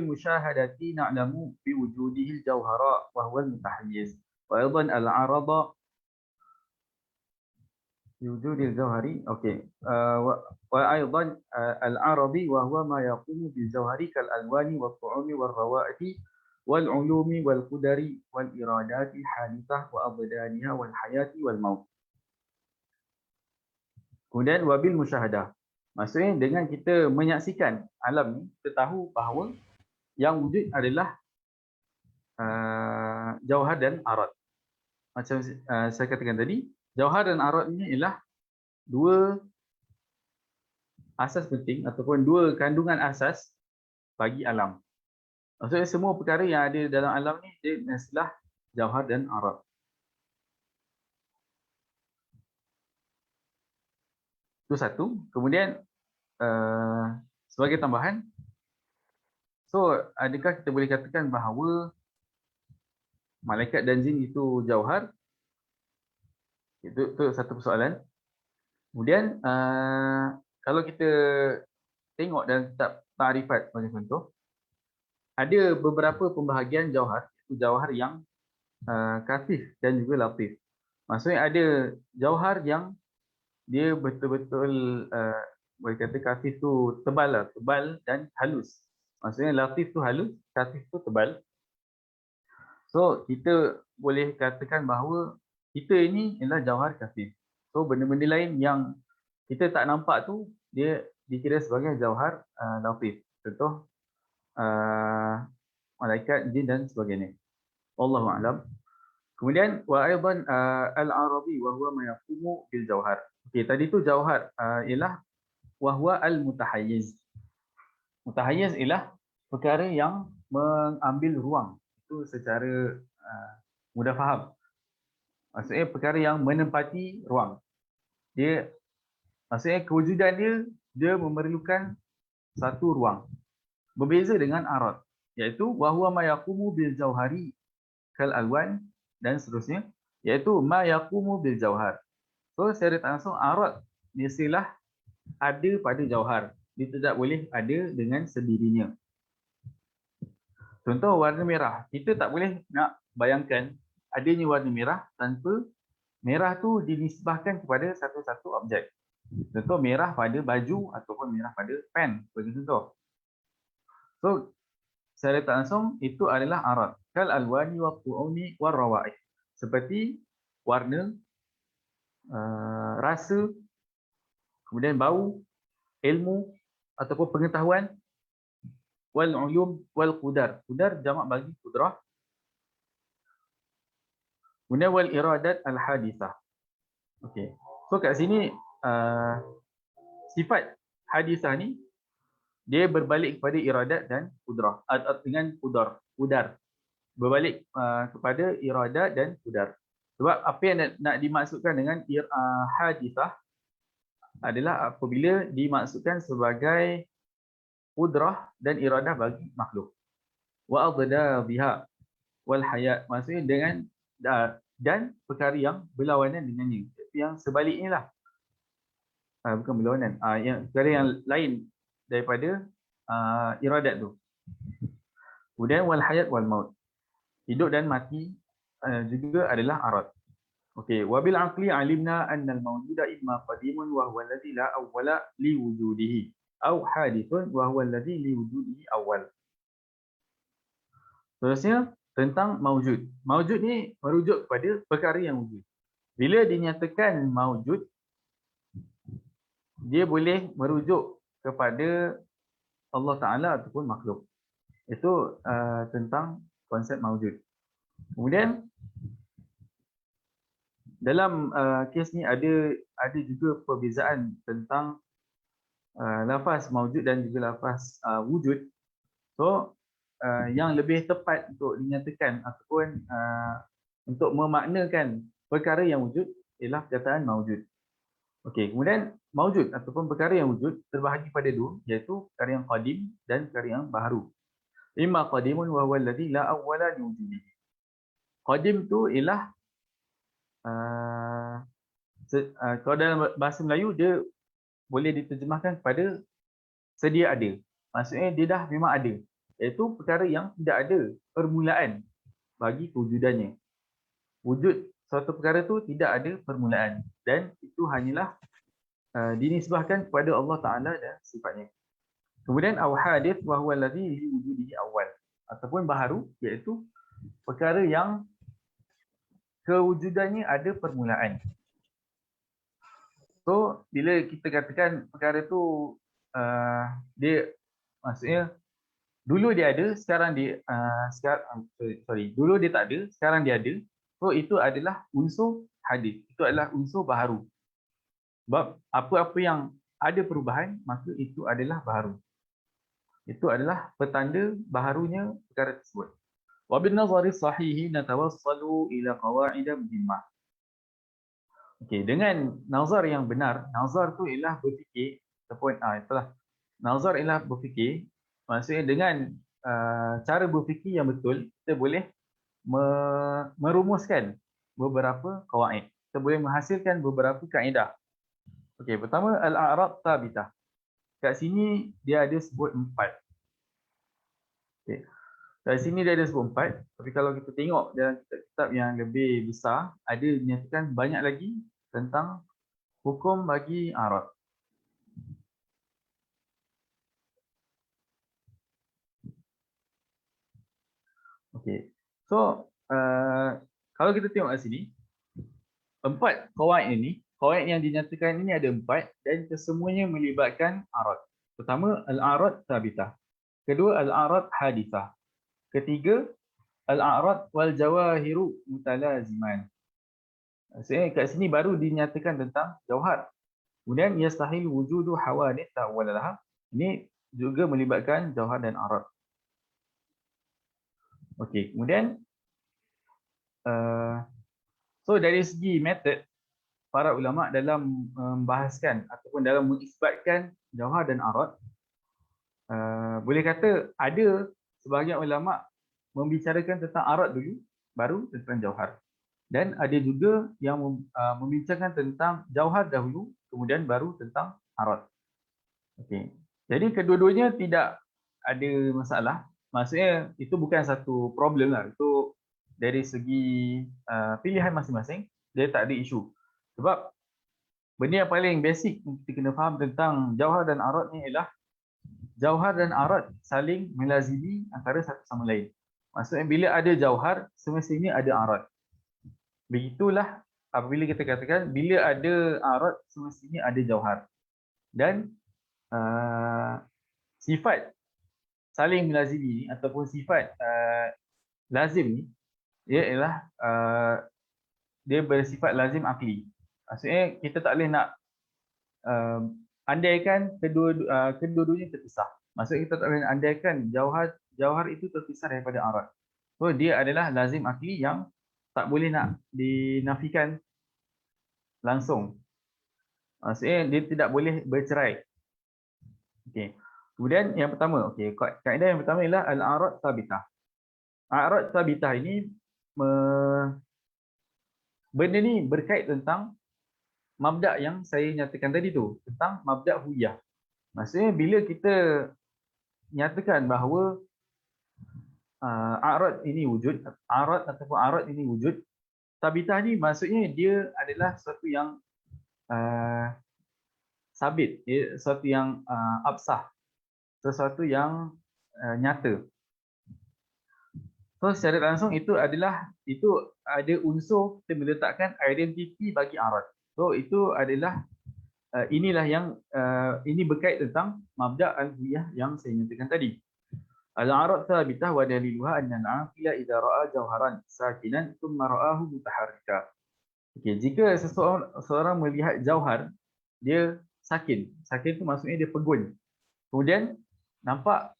musyahadati na'lamu bi wujudihi al-jawhara wa huwa al-mutahayyiz wa aidan al-arada wujudil jawhari. Okey. Wa aidan al-aradi wa huwa ma yaqumu bil jawhari kal alwani wat tu'umi war rawaihi wal ulumi wal qudari wal iradati hadithah wa abdaniha wal hayati wal maut. Kemudian wabil musyahadah. Maksudnya dengan kita menyaksikan alam ni, kita tahu bahawa yang wujud adalah jauhar dan arad. Macam saya katakan tadi, jauhar dan arad ini ialah dua asas penting ataupun dua kandungan asas bagi alam. Maksudnya semua perkara yang ada dalam alam ni dia istilah jauhar dan arad. Itu satu. Kemudian sebagai tambahan, so adakah kita boleh katakan bahawa malaikat dan jin itu jauhar? Itu satu persoalan. Kemudian kalau kita tengok dalam kitab Ta'rifat sebagai contoh, ada beberapa pembahagian jauhar, iaitu jauhar yang kasif dan juga latif. Maksudnya ada jauhar yang dia betul-betul boleh kata kasif tu tebal lah, tebal dan halus. Maksudnya latif tu halus, kasif tu tebal. So kita boleh katakan bahawa kita ini ialah jauhar kasif. So benda-benda lain yang kita tak nampak tu dia dikira sebagai jauhar latif. Contoh malaikat, jin dan sebagainya. Wallahu a'lam. Kemudian wa aidan al-arabi wa huwa ma yaqumu bil jauhar. Okey, tadi tu jauhar ialah wa huwa al-mutahayyiz. Mutahayyiz ialah perkara yang mengambil ruang. Itu secara mudah faham. Maksudnya perkara yang menempati ruang. Dia maksudnya kewujudan dia memerlukan satu ruang. Berbeza dengan arad, iaitu wa huwa ma yaqumu bil jauhari kal alwan dan seterusnya, iaitu ma yaqumu bil jauhar. So secara tak langsung arad mestilah ada pada jauhar. Dia tidak boleh ada dengan sendirinya. Contoh warna merah. Kita tak boleh nak bayangkan adanya warna merah tanpa merah tu dinisbahkan kepada satu-satu objek. Contoh merah pada baju ataupun merah pada pen, bagi contoh. So secara tak langsung itu adalah arad. Kal alwani wa qu'uni wa rawaih. Seperti warna, rasa, kemudian bau, ilmu ataupun pengetahuan, wal ulum wal qudar. Qudar jamak bagi qudrah. Kemudian wal iradat al hadithah. Okey. So kat sini sifat hadithah ni dia berbalik kepada iradat dan qudrah dengan qudar. Berbalik kepada iradat dan qudar. Sebab apa yang nak dimaksudkan dengan hadithah adalah apabila dimaksudkan sebagai qudrah dan iradah bagi makhluk. Wa adda biha wal hayat, maksudnya dengan dan perkara yang berlawanan dengannya. Itu yang sebaliknya lah. Bukan berlawanan, yang perkara yang lain daripada iradat tu. Kemudian wal hayat wal maut. Hidup dan mati juga adalah arad. Okey, wabil aqli alimna anna al mawjuda imma qadimun wa huwa alladhi la awwala li wujudihi aw hadithun wa huwa alladhi li wujudihi awwal. Seterusnya tentang maujud. Maujud ni merujuk kepada perkara yang wujud. Bila dinyatakan maujud, dia boleh merujuk kepada Allah Ta'ala ataupun makhluk. Itu tentang konsep maujud. Kemudian dalam kes ni ada juga perbezaan tentang lafaz maujud dan juga lafaz wujud. So yang lebih tepat untuk dinyatakan ataupun untuk memaknakan perkara yang wujud ialah perkataan maujud. Okey, kemudian maujud ataupun perkara yang wujud terbahagi pada dua, iaitu perkara yang qadim dan perkara yang baharu. Imma qadimun wa huwa alladhi la awwala li wujudihi. Qadim tu ialah kalau dalam bahasa Melayu dia boleh diterjemahkan kepada sedia ada. Maksudnya dia dah memang ada. Iaitu perkara yang tidak ada permulaan bagi kewujudannya. Wujud suatu perkara tu tidak ada permulaan dan itu hanyalah dinisbahkan kepada Allah Ta'ala dan sifatnya. Kemudian aw hadith wa huwa alladhi li wujudihi awal, ataupun baharu, iaitu perkara yang kewujudannya ada permulaan. So bila kita katakan perkara tu dia maksudnya dulu dia ada, sekarang dia dulu dia tak ada, sekarang dia ada. So itu adalah unsur hadis. Itu adalah unsur baharu. Sebab apa-apa yang ada perubahan, maka itu adalah baharu. Itu adalah petanda baharunya perkara tersebut. Wa bin nazari sahihi natawassalu ila qawaid muhimmah. Okey, dengan nazar yang benar, nazar tu ialah berfikir ataupun itulah. Nazar ialah berfikir, maksudnya dengan cara berfikir yang betul, kita boleh merumuskan beberapa qawaid. Kita boleh menghasilkan beberapa kaedah. Okey, pertama al-a'rad thabitah. Kat sini dia ada sebut 4. Okey. Dari sini dia ada sebut 4, tapi kalau kita tengok dalam kitab-kitab yang lebih besar, ada dinyatakan banyak lagi tentang hukum bagi a'rad. Okey. So, kalau kita tengok kat sini, 4 qawaid ini, qawaid yang dinyatakan ini ada 4 dan kesemuanya melibatkan a'rad. Pertama, al-a'rad thabitah. Kedua, al-a'rad hadithah. Ketiga, al-a'rad wal jawahiru mutalaziman. Maksudnya kat sini baru dinyatakan tentang jauhar. Kemudian yastahil wujudu hawadith ta'awwalaha. Ini juga melibatkan jauhar dan a'rad. Okey, kemudian so dari segi metod, para ulama dalam membahaskan ataupun dalam mengisbatkan jauhar dan a'rad, boleh kata ada sebahagian ulama membicarakan tentang a'rad dulu, baru tentang jauhar. Dan ada juga yang membincangkan tentang jauhar dahulu, kemudian baru tentang a'rad. Okey. Jadi kedua-duanya tidak ada masalah. Maksudnya itu bukan satu problem lah. Itu dari segi pilihan masing-masing, dia tak ada isu. Sebab benda yang paling basic yang kita kena faham tentang jauhar dan a'rad ni ialah jauhar dan a'rad saling melazimi antara satu sama lain. Maksudnya bila ada jauhar, semestinya ada a'rad. Begitulah apabila kita katakan bila ada a'rad, semestinya ada jauhar. Dan sifat saling melazimi ni ataupun sifat lazim ni, dia ialah dia bersifat lazim akli. Maksudnya kita tak boleh nak andaikan kedua-duanya terpisah. Maksudnya kita tak boleh andaikan jauhar itu terpisah daripada a'rad. So dia adalah lazim akli yang tak boleh nak dinafikan langsung. Maksudnya dia tidak boleh bercerai. Okey. Kemudian yang pertama, okey, kaedah yang pertama ialah al-a'rad thabitah. A'rad thabitah ini benda ni berkait tentang mabda' yang saya nyatakan tadi tu, tentang mabda' huyah. Maksudnya bila kita nyatakan bahawa a'rad ini wujud, a'rad ataupun a'rad ini wujud, thabitah ni maksudnya dia adalah sesuatu yang sabit, sesuatu yang absah, sesuatu yang nyata. So secara langsung itu ada unsur kita meletakkan identiti bagi a'rad. So itu adalah inilah yang ini berkait tentang mabda' al-huyah yang saya nyatakan tadi. Al-a'rad thabitah wa daliluha anna al-'aqila idza ra'a jawharan sakinan thumma ra'ahu mutaharrika. Okey, jika seseorang melihat jauhar, dia sakin. Sakin tu maksudnya dia pegun. Kemudian nampak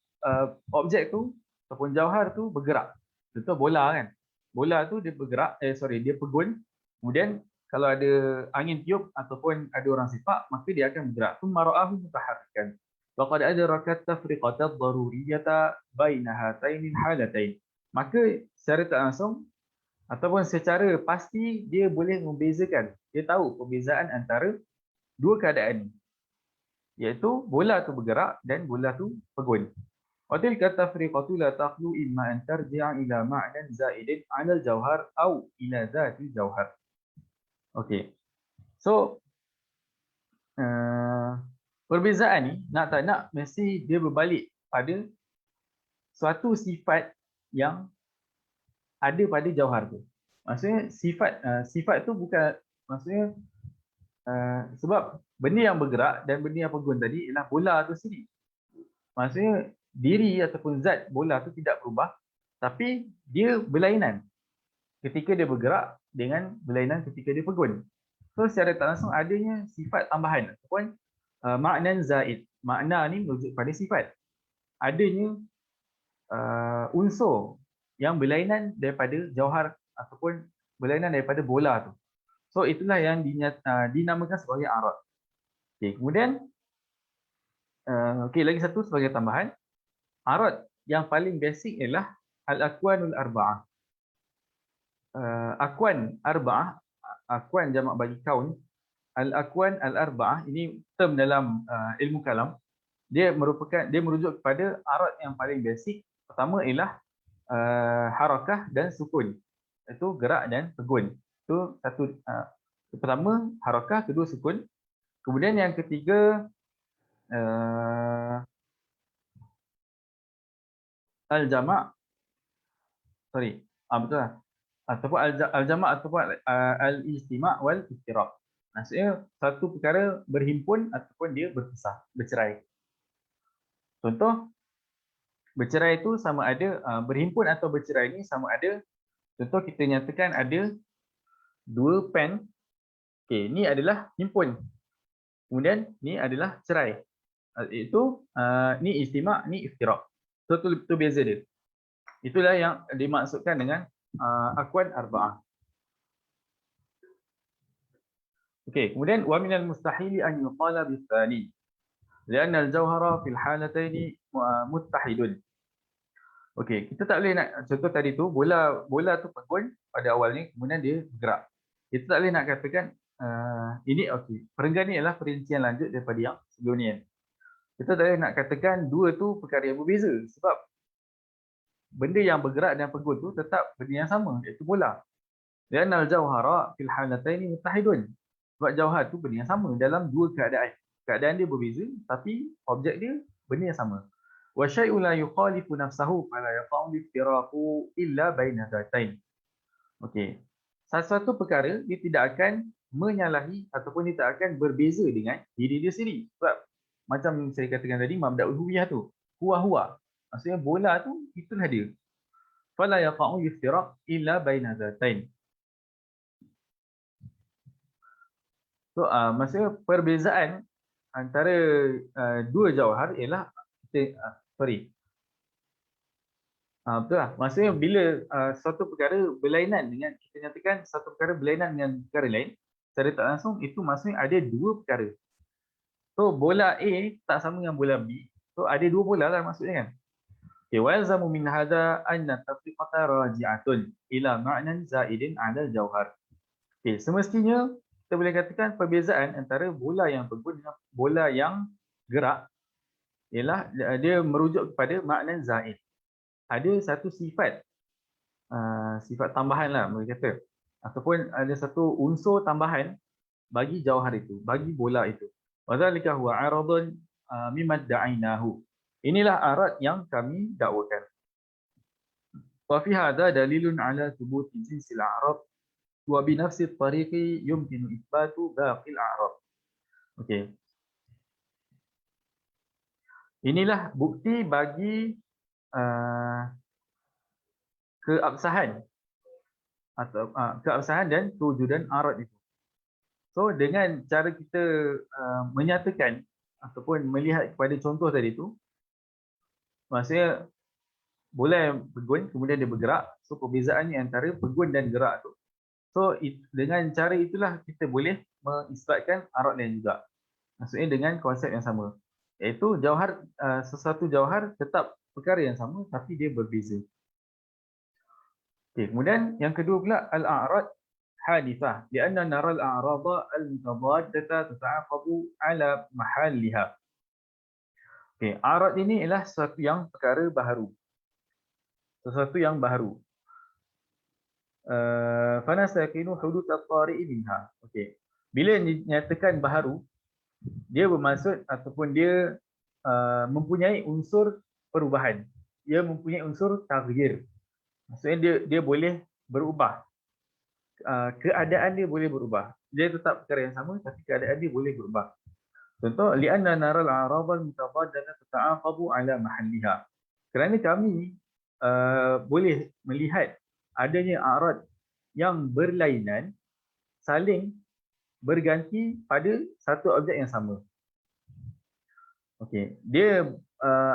objek tu ataupun jauhar tu bergerak. Contoh bola kan. Bola tu dia bergerak, dia pegun. Kemudian kalau ada angin tiup ataupun ada orang sepak, maka dia akan bergerak. Thumma ra'ahu mutaharrikan. Wa qad adraka at-tafriqata ad-daruriyata baina hataini al-halatain. Maka secara tak langsung ataupun secara pasti dia boleh membezakan. Dia tahu perbezaan antara dua keadaan ni. Iaitu bola tu bergerak dan bola tu pegun. Wa tilka tafriqatu la taqlu imma an tarji'a ila ma'nan za'idin 'ala al-jawhar aw ila dhati al-jawhar. Okey. So perbezaan ni nak tak nak mesti dia berbalik pada suatu sifat yang ada pada jauhar tu. Maksudnya sifat tu bukan, maksudnya sebab benda yang bergerak dan benda yang pegun tadi ialah bola tu sendiri. Maksudnya diri ataupun zat bola tu tidak berubah, tapi dia berlainan ketika dia bergerak dengan berlainan ketika dia pegun. So secara tak langsung adanya sifat tambahan ataupun makna zaid. Makna ni merujuk pada sifat. Adanya unsur yang berlainan daripada jauhar ataupun berlainan daripada bola tu. So itulah yang dinamakan sebagai arad. Okey, kemudian lagi satu sebagai tambahan, arad yang paling basic ialah al-akwanul arba'ah. Akwan arba'ah, akwan jamak bagi kaun, al-akwan al-arba'ah ini term dalam ilmu kalam. Dia merujuk kepada arad yang paling basic. Pertama ialah harakah dan sukun. Itu gerak dan pegun. Itu satu pertama harakah, kedua sukun. Kemudian yang ketiga al-jama'. Betul lah. Ataupun al-jama' ataupun al-ijtima' wal iftiraq. Maksudnya satu perkara berhimpun ataupun dia berpisah, bercerai. Contoh bercerai itu sama ada berhimpun atau bercerai ni sama ada, contoh kita nyatakan ada dua pen. Okey, ni adalah himpun. Kemudian ni adalah cerai. Itu ni ijtima', ni iftiraq. So tu beza dia. Itulah yang dimaksudkan dengan akwan arba'ah. Okey, kemudian wa minal mustahili an yuqala bis-tsani. Lianna al-jawhara fil halataini muttahidun. Okey, kita tak boleh nak contoh tadi tu bola tu pegun pada awalnya kemudian dia bergerak. Kita tak boleh nak katakan ini okey. Perenggan ni adalah perincian lanjut daripada yang sebelum ni kan. Kita tak boleh nak katakan dua tu perkara yang berbeza sebab benda yang bergerak dan pegun tu tetap benda yang sama iaitu bola. Lianna al-jawhara fil halataini muttahidun. Sebab jauhar tu benda yang sama dalam dua keadaan. Keadaan dia berbeza tapi objek dia benda yang sama. Wa syai'un la yukhalifu nafsahu fala yaqa'u iftiraqu illa baina dhatain. Okey. Satu perkara dia tidak akan menyalahi ataupun dia tak akan berbeza dengan diri dia sendiri. Sebab macam saya katakan tadi mabda'ul huwiyah tu, huwa. Maksudnya bola tu itulah dia. Fala yaqa'u iftiraq illa baina dhatain. So maksudnya perbezaan antara dua jauhar ialah betul lah. Maksudnya bila suatu perkara berlainan dengan, kita nyatakan satu perkara berlainan dengan perkara lain, secara tak langsung itu maksudnya ada dua perkara. So bola A tak sama dengan bola B. So ada dua bola lah maksudnya kan. Okay, wa yalzamu min hadha anna tafriqata raji'atun ila ma'nan zaidin 'ala al-jawhar. Okay, semestinya kita boleh katakan perbezaan antara bola yang pegun dengan bola yang gerak ialah dia merujuk kepada makna zaid. Ada satu sifat tambahan lah boleh kata, ataupun ada satu unsur tambahan bagi jauhar itu, bagi bola itu. Wa dzalika huwa 'aradun mimma da'inahu. Inilah arad yang kami dakwakan. Wa fi hadha dalilun 'ala thubuti jinsil a'rad wa bi nafsi at-tariqi yumkinu itsbatu baqi al-a'rad. Okey. Inilah bukti bagi keabsahan atau keabsahan dan kewujudan arad itu. So dengan cara kita menyatakan ataupun melihat kepada contoh tadi tu, maksudnya bola yang pegun kemudian dia bergerak, so perbezaannya antara pegun dan gerak tu. So dengan cara itulah kita boleh mengisbatkan arad lain juga. Maksudnya dengan konsep yang sama, iaitu jauhar, sesuatu jauhar tetap perkara yang sama tapi dia berbeza. Okay, kemudian yang kedua pula al-a'rad hadithah, lianna nara al-a'rada al-mutadaddata tata'aqabu ala mahalliha. Okay, arad ini ialah sesuatu yang perkara baharu. Sesuatu yang baharu. Fanastaqinu hudud at-tari'i minha. Okey. Bila dinyatakan baharu, dia bermaksud ataupun dia mempunyai unsur perubahan. Dia mempunyai unsur taghyir. Maksudnya dia boleh berubah. Keadaan dia boleh berubah. Dia tetap perkara yang sama tapi keadaan dia boleh berubah. Contoh, li'anna naral a'rad al-mutabadala tata'aqabu ala mahalliha. Kerana kami boleh melihat adanya a'rad yang berlainan saling berganti pada satu objek yang sama. Okey, dia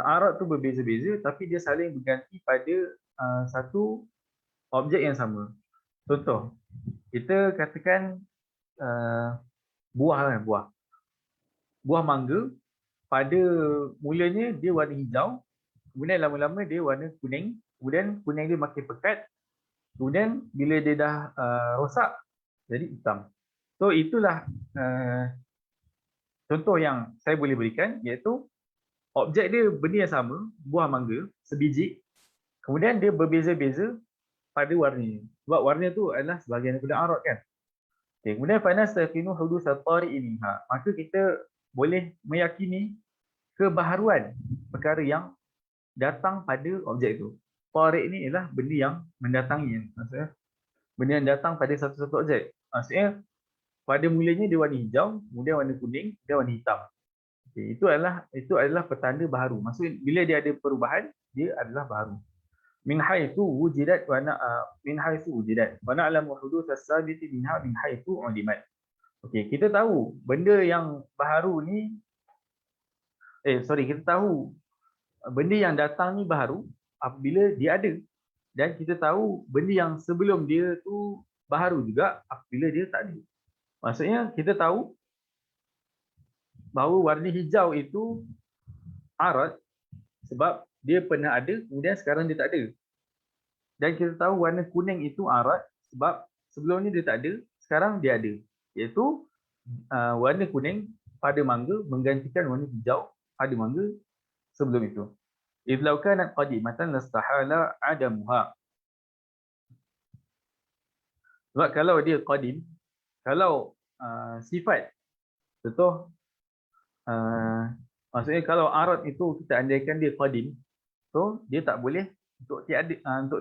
a'rad tu berbeza-beza tapi dia saling berganti pada satu objek yang sama. Contoh, kita katakan buah lah, buah mangga pada mulanya dia warna hijau, kemudian lama-lama dia warna kuning, kemudian kuning dia makin pekat, kemudian bila dia dah rosak jadi hitam. So itulah contoh yang saya boleh berikan, iaitu objek dia benda yang sama, buah mangga sebiji, kemudian dia berbeza-beza pada warnanya. Sebab warna tu adalah sebahagian daripada a'rad kan. Okay, kemudian fanastaqinu hudus at-tari'i minha. Maka kita boleh meyakini kebaharuan perkara yang datang pada objek itu. Tariq ni ialah benda yang mendatangi, maksudnya benda yang datang pada satu-satu objek. Maksudnya pada mulanya dia warna hijau, kemudian warna kuning, kemudian warna hitam. Okay, itu adalah petanda baharu. Maksudnya bila dia ada perubahan, dia adalah baharu. Min haitsu wujidat wa na'lamu huduth as-sabiti minha min haitsu ulimat. Okey, kita tahu benda yang baharu ni kita tahu benda yang datang ni baharu apabila dia ada, dan kita tahu benda yang sebelum dia tu baharu juga apabila dia tak ada. Maksudnya kita tahu bahawa warna hijau itu a'rad sebab dia pernah ada, kemudian sekarang dia tak ada. Dan kita tahu warna kuning itu a'rad sebab sebelum ni dia tak ada, sekarang dia ada. Iaitu warna kuning pada mangga menggantikan warna hijau pada mangga sebelum itu. Idh law kanat qadimatan lastahala adamuha. Sebab kalau dia qadim, kalau sifat contoh maksudnya kalau a'rad itu kita andaikan dia qadim, so dia tak boleh untuk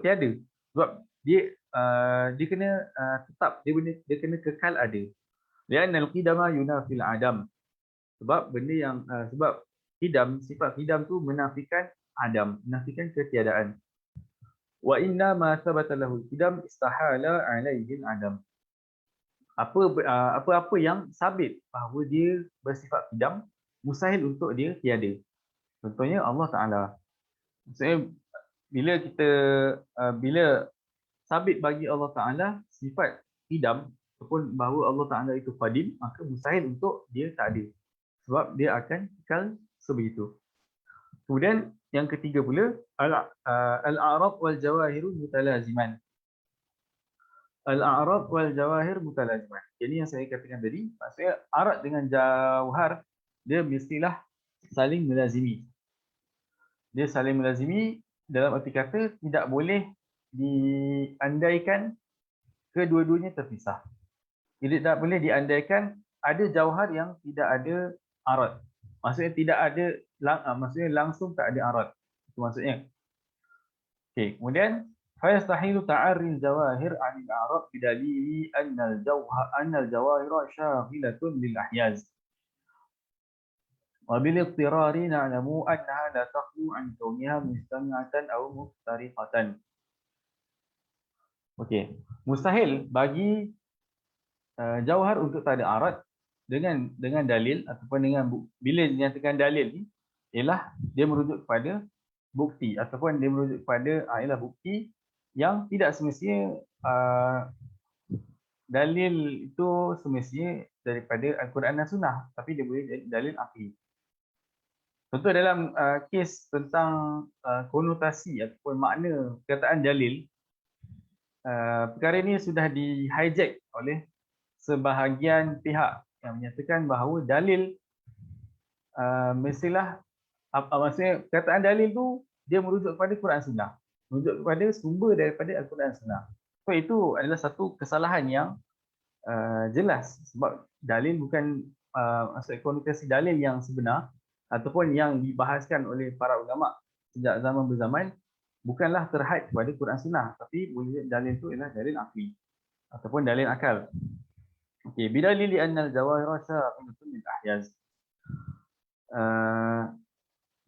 tiada sebab dia kena tetap, dia kena kekal ada. Li'anna al-qidama yunafil adam. Sebab benda yang sebab sifat qidam tu menafikan adam, menafikan ketiadaan. Wa inna ma thabata lahu qidam istahala alaihi adam. Apa-apa yang sabit bahawa dia bersifat qidam, mustahil untuk dia tiada. Contohnya Allah Taala. Maksudnya bila sabit bagi Allah Taala sifat qidam ataupun bahawa Allah Taala itu qadim, maka mustahil untuk dia tak ada. Sebab dia akan kekal sebegitu. Kemudian yang ketiga pula, al-a'rad wal jawahir mutalaziman. Al-a'rad wal jawahir mutalaziman. Jadi yang saya katakan tadi, maksudnya a'rad dengan jawhar dia mestilah saling melazimi. Dia saling melazimi dalam arti kata tidak boleh diandaikan kedua-duanya terpisah. Tidak boleh diandaikan ada jauhar yang tidak ada a'rad. Maksudnya tidak ada, maksudnya langsung tak ada a'rad. Itu maksudnya. Okey, kemudian fayastahilu ta'arri al-jawahir 'anil a'rad bidalili anna al-jawahira shaghilatun lil ahyaz. Wa bil ittirari na'lamu annaha la takhlu 'an kauniha mustami'atan aw muftariqatan. Okey, mustahil bagi jauhar untuk tak ada a'rad dengan dalil ataupun dengan bila dinyatakan dalil ni ialah dia merujuk kepada bukti ataupun dia merujuk kepada ialah bukti yang tidak semestinya dalil itu semestinya daripada Al-Quran dan Sunnah, tapi dia boleh jadi dalil akli. Contoh dalam kes tentang konotasi ataupun makna perkataan dalil, perkara ini sudah di-hijack oleh sebahagian pihak yang menyatakan bahawa dalil mestilah maksudnya perkataan dalil tu dia merujuk kepada Quran Sunnah, merujuk kepada sumber daripada Al-Quran Sunnah. So itu adalah satu kesalahan yang jelas sebab dalil bukan maksud konotasi dalil yang sebenar ataupun yang dibahaskan oleh para ulama sejak zaman berzaman bukanlah terhad kepada Quran Sunnah, tapi boleh dalil itu ialah dalil akli ataupun dalil akal. Okey, bidalili anna al-jawahira syaghilatun lil ahyaz.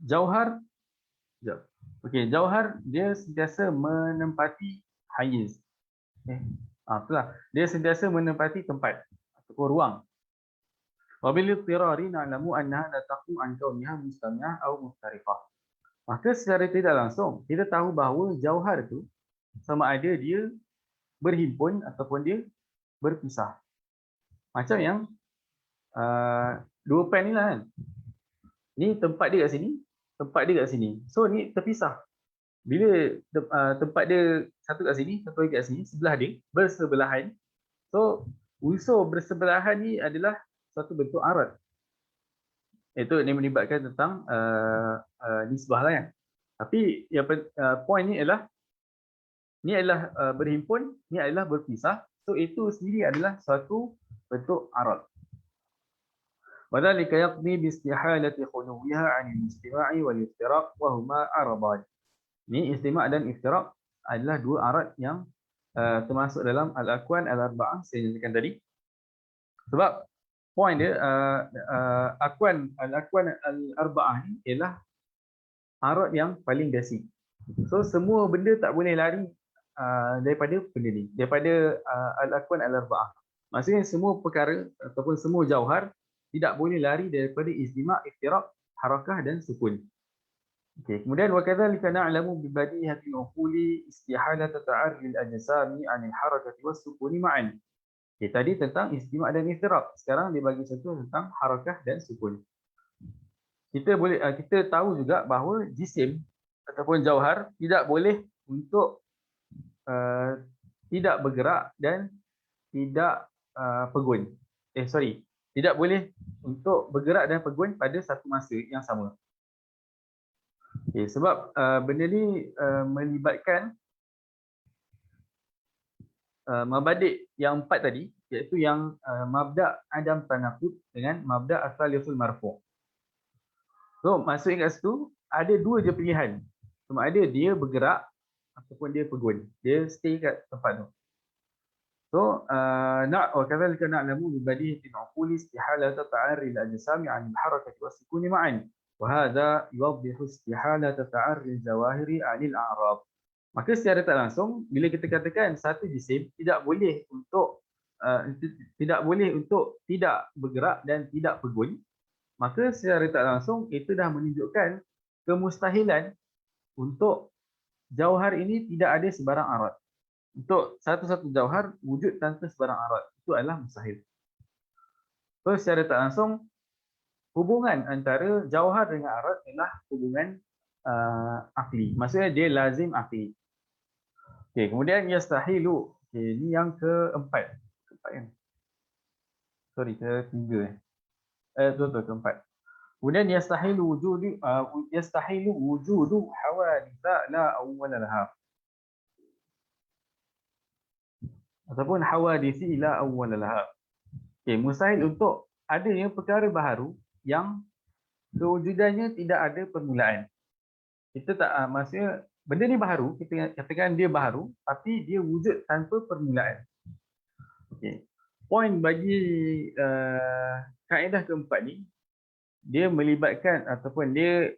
Jauhar, sekejap. Okey, jauhar dia sentiasa menempati haiz. Itulah. Dia sentiasa menempati tempat ataupun ruang. Wabil ittirari na'lamu annaha la taqum an kauniha mustami'ah atau muftariqah. Maka secara tidak langsung kita tahu bahawa jauhar itu sama ada dia berhimpun ataupun dia berpisah. Macam yang dua pen ni lah kan. Ni tempat dia kat sini, tempat dia kat sini. So ni terpisah. Bila tempat dia satu kat sini, satu lagi kat sini, sebelah dia bersebelahan. So unsur bersebelahan ni adalah satu bentuk arad. Itu ni melibatkan tentang nisbah lah kan. Tapi yang point ni adalah berhimpun, ni adalah berpisah. So itu sendiri adalah suatu bentuk arad. وذلك يقضي باستحالة خلوها عن الاجتماع والافتراق وهما عرضان. Ni istimak dan iftiraq adalah dua arad yang termasuk dalam al-akwan al-arba'ah saya nyatakan tadi. Sebab point dia al-akwan al-arba'ah ni ialah arad yang paling basic. So semua benda tak boleh lari daripada benda ni, daripada al-akwan al-arba'ah. Maksudnya semua perkara ataupun semua jauhar tidak boleh lari daripada istimak, iftiraq, harakah dan sukun. Okey, kemudian wakadzalika na'lamu bi badihatil uquli istihalah ta'arri al-ajsami 'an al-harakati was-sukuni ma'an. Okey, tadi tentang istimak dan iftiraq. Sekarang dia bagi contoh tentang harakah dan sukun. Kita tahu juga bahawa jisim ataupun jauhar tidak boleh untuk tidak bergerak dan tidak pegun. Tidak boleh untuk bergerak dan pegun pada satu masa yang sama. Okay, sebab benda ni melibatkan mabadik yang 4 tadi, iaitu yang mabda' adam tanaqud dengan mabda' as-salisul marfu'. So maksudnya kat situ ada dua je pilihan. Sama ada dia bergerak ataupun dia pegun. Dia stay kat tempat tu. So وكذلك نعلم ببديهة العقول استحالة تعري الأجسام عن الحركة والسكون معا وهذا يوضح استحالة تعري الجواهر عن الأعراض. Maka secara tak langsung bila kita katakan satu jisim tidak boleh untuk tidak bergerak dan tidak pegun, maka secara tak langsung itu dah menunjukkan kemustahilan untuk jauhar ini tidak ada sebarang arad. Untuk satu-satu jauhar wujud tanpa sebarang arad, itu adalah mustahil. So secara tak langsung hubungan antara jauhar dengan arad adalah hubungan akli. Maksudnya dia lazim akli. Okey, kemudian yastahilu. Okey, ini yang keempat. Keempat kan? Sorry, ketiga. Keempat. Kemudian yastahilu wujudu hawaditha la awwala laha. Ataupun hawadisi la awwala laha. Okey, mustahil untuk adanya perkara baharu yang kewujudannya tidak ada permulaan. Kita tak maksudnya benda ni baharu, kita katakan dia baharu tapi dia wujud tanpa permulaan. Okey. Poin bagi kaedah keempat ni, dia melibatkan ataupun dia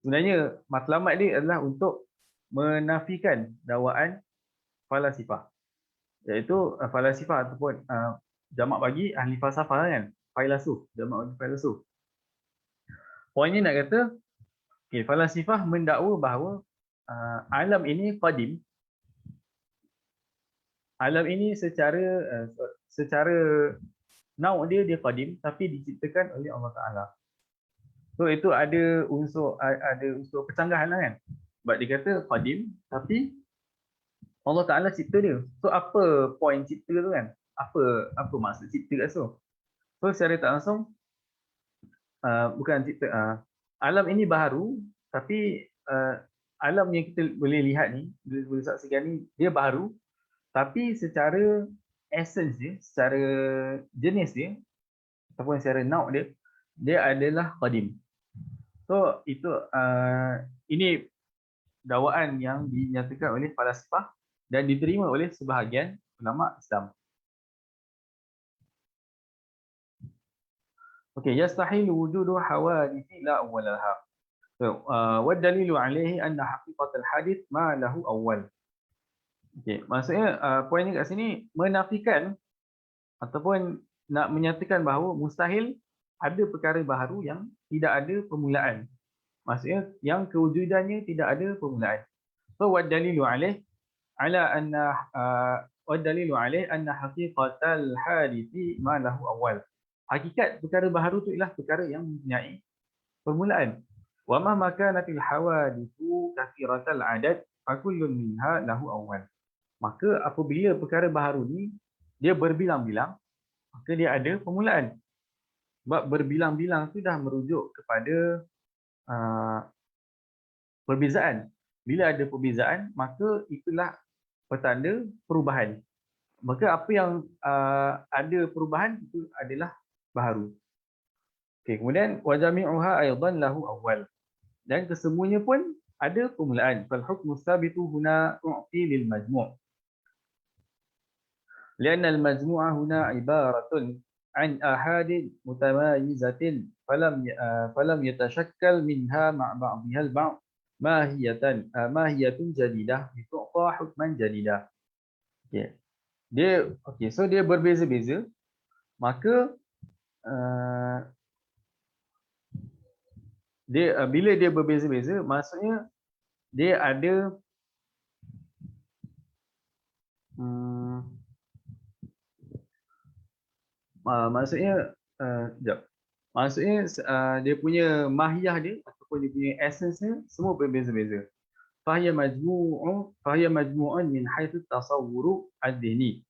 sebenarnya matlamat dia adalah untuk menafikan dakwaan falasifah. Iaitu falasifah ataupun jamak bagi ahli falsafah kan, filsuf, jamak bagi filsuf. Poin ni nak kata falasifah mendakwa bahawa alam ini qadim. Alam ini secara nauk dia qadim tapi diciptakan oleh Allah Taala. So itu ada unsur kecanggahan lah kan. Sebab dia kata qadim tapi Allah Ta'ala cipta dia. So apa poin cipta tu kan? Apa maksud cipta kat situ? So secara tak langsung bukan cipta, alam ini baharu tapi alam yang kita boleh lihat ni, boleh saksikan ni, dia baharu tapi secara essence dia, secara jenis dia ataupun secara nauk dia adalah qadim. So itu ini dakwaan yang dinyatakan oleh falasifah dan diterima oleh sebahagian ulama Islam. Okey, yastahilu wujudu hawadithi la awwalaha. Wa dalilu alaihi anna haqiqatal hadith ma lahu awwal. Okey, maksudnya poinnya kat sini menafikan ataupun nak menyatakan bahawa mustahil ada perkara baharu yang tidak ada permulaan. Maksudnya yang kewujudannya tidak ada permulaan. So wa dalilu alaih ala anna wa dalilu alaih anna haqiqatal hadithi ma lahu awal. Hakikat perkara baharu itu ialah perkara yang mempunyai permulaan. Wa ma makanatil hawadithu kathiratal adad fa kullun minha lahu awal. Maka apabila perkara baharu ni dia berbilang-bilang, maka dia ada permulaan. Sebab berbilang-bilang tu dah merujuk kepada perbezaan. Bila ada perbezaan, maka itulah petanda perubahan. Maka apa yang ada perubahan itu adalah baharu. Okey, kemudian wa jami'uha aidan lahu awwal. Dan kesemuanya pun ada permulaan. Fal hukmu tsabitu huna tu'ti lil majmu'. لأن المجموعة هنا عبارة عن آحاد متمايزة فلم يتشكل منها مع بعضها البعض ماهية جديدة لتعطى حكما جديدا. So dia berbeza-beza, maka bila dia berbeza-beza, maksudnya dia ada maksudnya dia punya mahiyah dia ataupun dia punya essence dia semua berbeza-beza. Fahiya majmu'un min haitsu tasawwuru ad-dini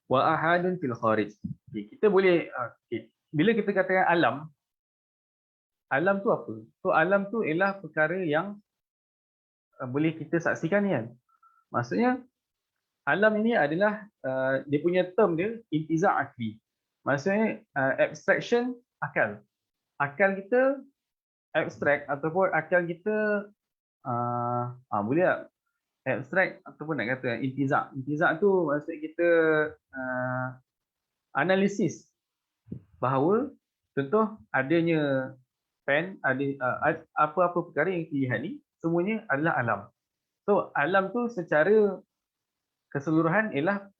wa ahadun fil kharij. Kita boleh bila kita katakan alam tu apa? So alam tu ialah perkara yang boleh kita saksikan ni kan. Maksudnya alam ini adalah dia punya term dia intiza' akli. Maksudnya abstraction akal. Akal kita abstract ataupun akal kita boleh tak? Abstract ataupun nak kata intiza'. Intiza' tu maksud kita analisis bahawa contoh adanya pen, ada apa-apa perkara yang kita lihat ni semuanya adalah alam. So alam tu secara keseluruhan ialah